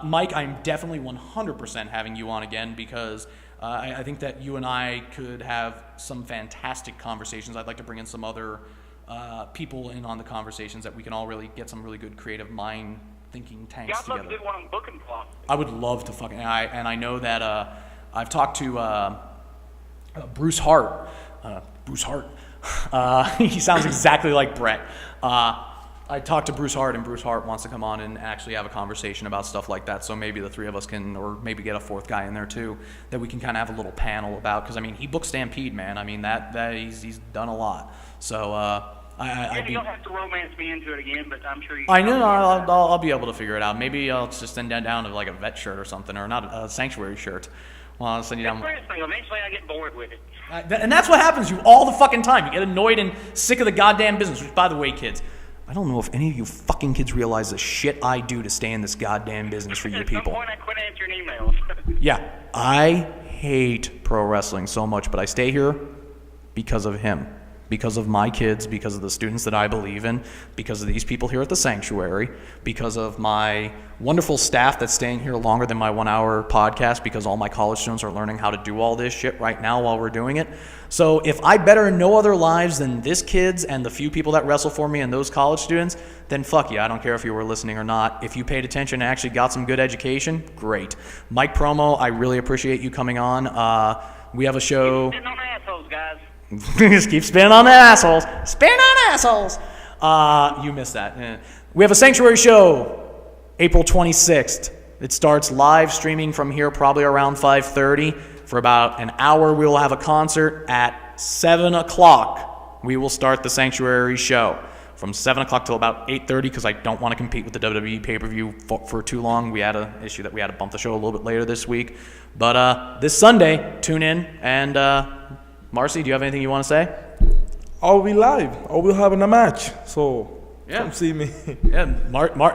Mike, I'm definitely 100% having you on again, because I think that you and I could have some fantastic conversations. I'd like to bring in some other people in on the conversations that we can all really get some really good creative mind thinking tanks together. I'd love to do one on booking plot. I would love to fucking, and I know that I've talked to Bruce Hart. He sounds exactly like Brett. I talked to Bruce Hart, and Bruce Hart wants to come on and actually have a conversation about stuff like that. So maybe the three of us can, or maybe get a fourth guy in there too, that we can kind of have a little panel about. Because I mean, he booked Stampede, man. I mean, that he's done a lot. So You don't have to romance me into it again, but I'm sure you. I know I'll be able to figure it out. Maybe I'll just send down to like a vet shirt or something, or not a sanctuary shirt. Well, I'll send you down. Eventually, I get bored with it. And that's what happens to you all the fucking time. You get annoyed and sick of the goddamn business. Which, by the way, kids, I don't know if any of you fucking kids realize the shit I do to stay in this goddamn business for you At people. some point, I quit answering emails. Yeah, I hate pro wrestling so much, but I stay here because of him. Because of my kids, because of the students that I believe in, because of these people here at the sanctuary, because of my wonderful staff that's staying here longer than my 1 hour podcast, because all my college students are learning how to do all this shit right now while we're doing it. So if I better no other lives than this kids and the few people that wrestle for me and those college students, then fuck you. I don't care if you were listening or not. If you paid attention and actually got some good education, great. Mike Promo, I really appreciate you coming on. We have a show. Sitting on assholes, guys. Just keep spinning on the assholes. Spin on assholes. You missed that. Yeah. We have a sanctuary show, April 26th. It starts live streaming from here probably around 5:30. For about an hour, we will have a concert. At 7 o'clock, we will start the sanctuary show. From 7 o'clock till about 8:30, because I don't want to compete with the WWE pay-per-view for too long. We had an issue that we had to bump the show a little bit later this week. But this Sunday, tune in. And Marcy, do you have anything you want to say? I'll be live. I will have a match. So come see me. Yeah,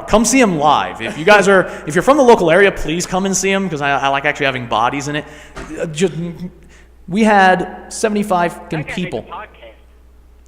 come see him live. If you're from the local area, please come and see him, because I like actually having bodies in it. We had 75 people.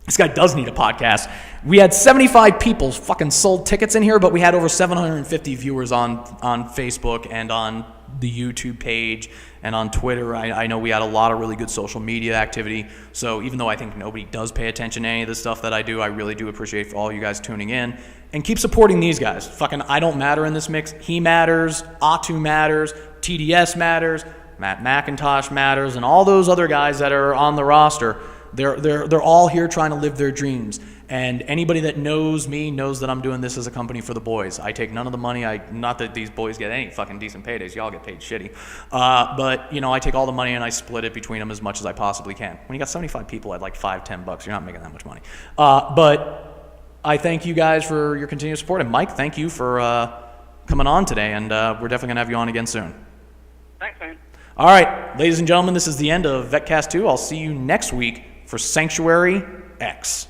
This guy does need a podcast. We had 75 people fucking sold tickets in here, but we had over 750 viewers on Facebook and on the YouTube page and on Twitter. I know we had a lot of really good social media activity. So even though I think nobody does pay attention to any of the stuff that I do, I really do appreciate for all you guys tuning in. And keep supporting these guys. Fucking I don't matter in this mix. He matters. Atu matters. TDS matters. Matt McIntosh matters. And all those other guys that are on the roster. They're all here trying to live their dreams. And anybody that knows me knows that I'm doing this as a company for the boys. I take none of the money. Not that these boys get any fucking decent paydays. Y'all get paid shitty. But, I take all the money and I split it between them as much as I possibly can. When you got 75 people at like $5-10, you're not making that much money. But I thank you guys for your continued support. And Mike, thank you for coming on today. And we're definitely going to have you on again soon. Thanks, man. All right, ladies and gentlemen, this is the end of VetCast 2. I'll see you next week for Sanctuary X.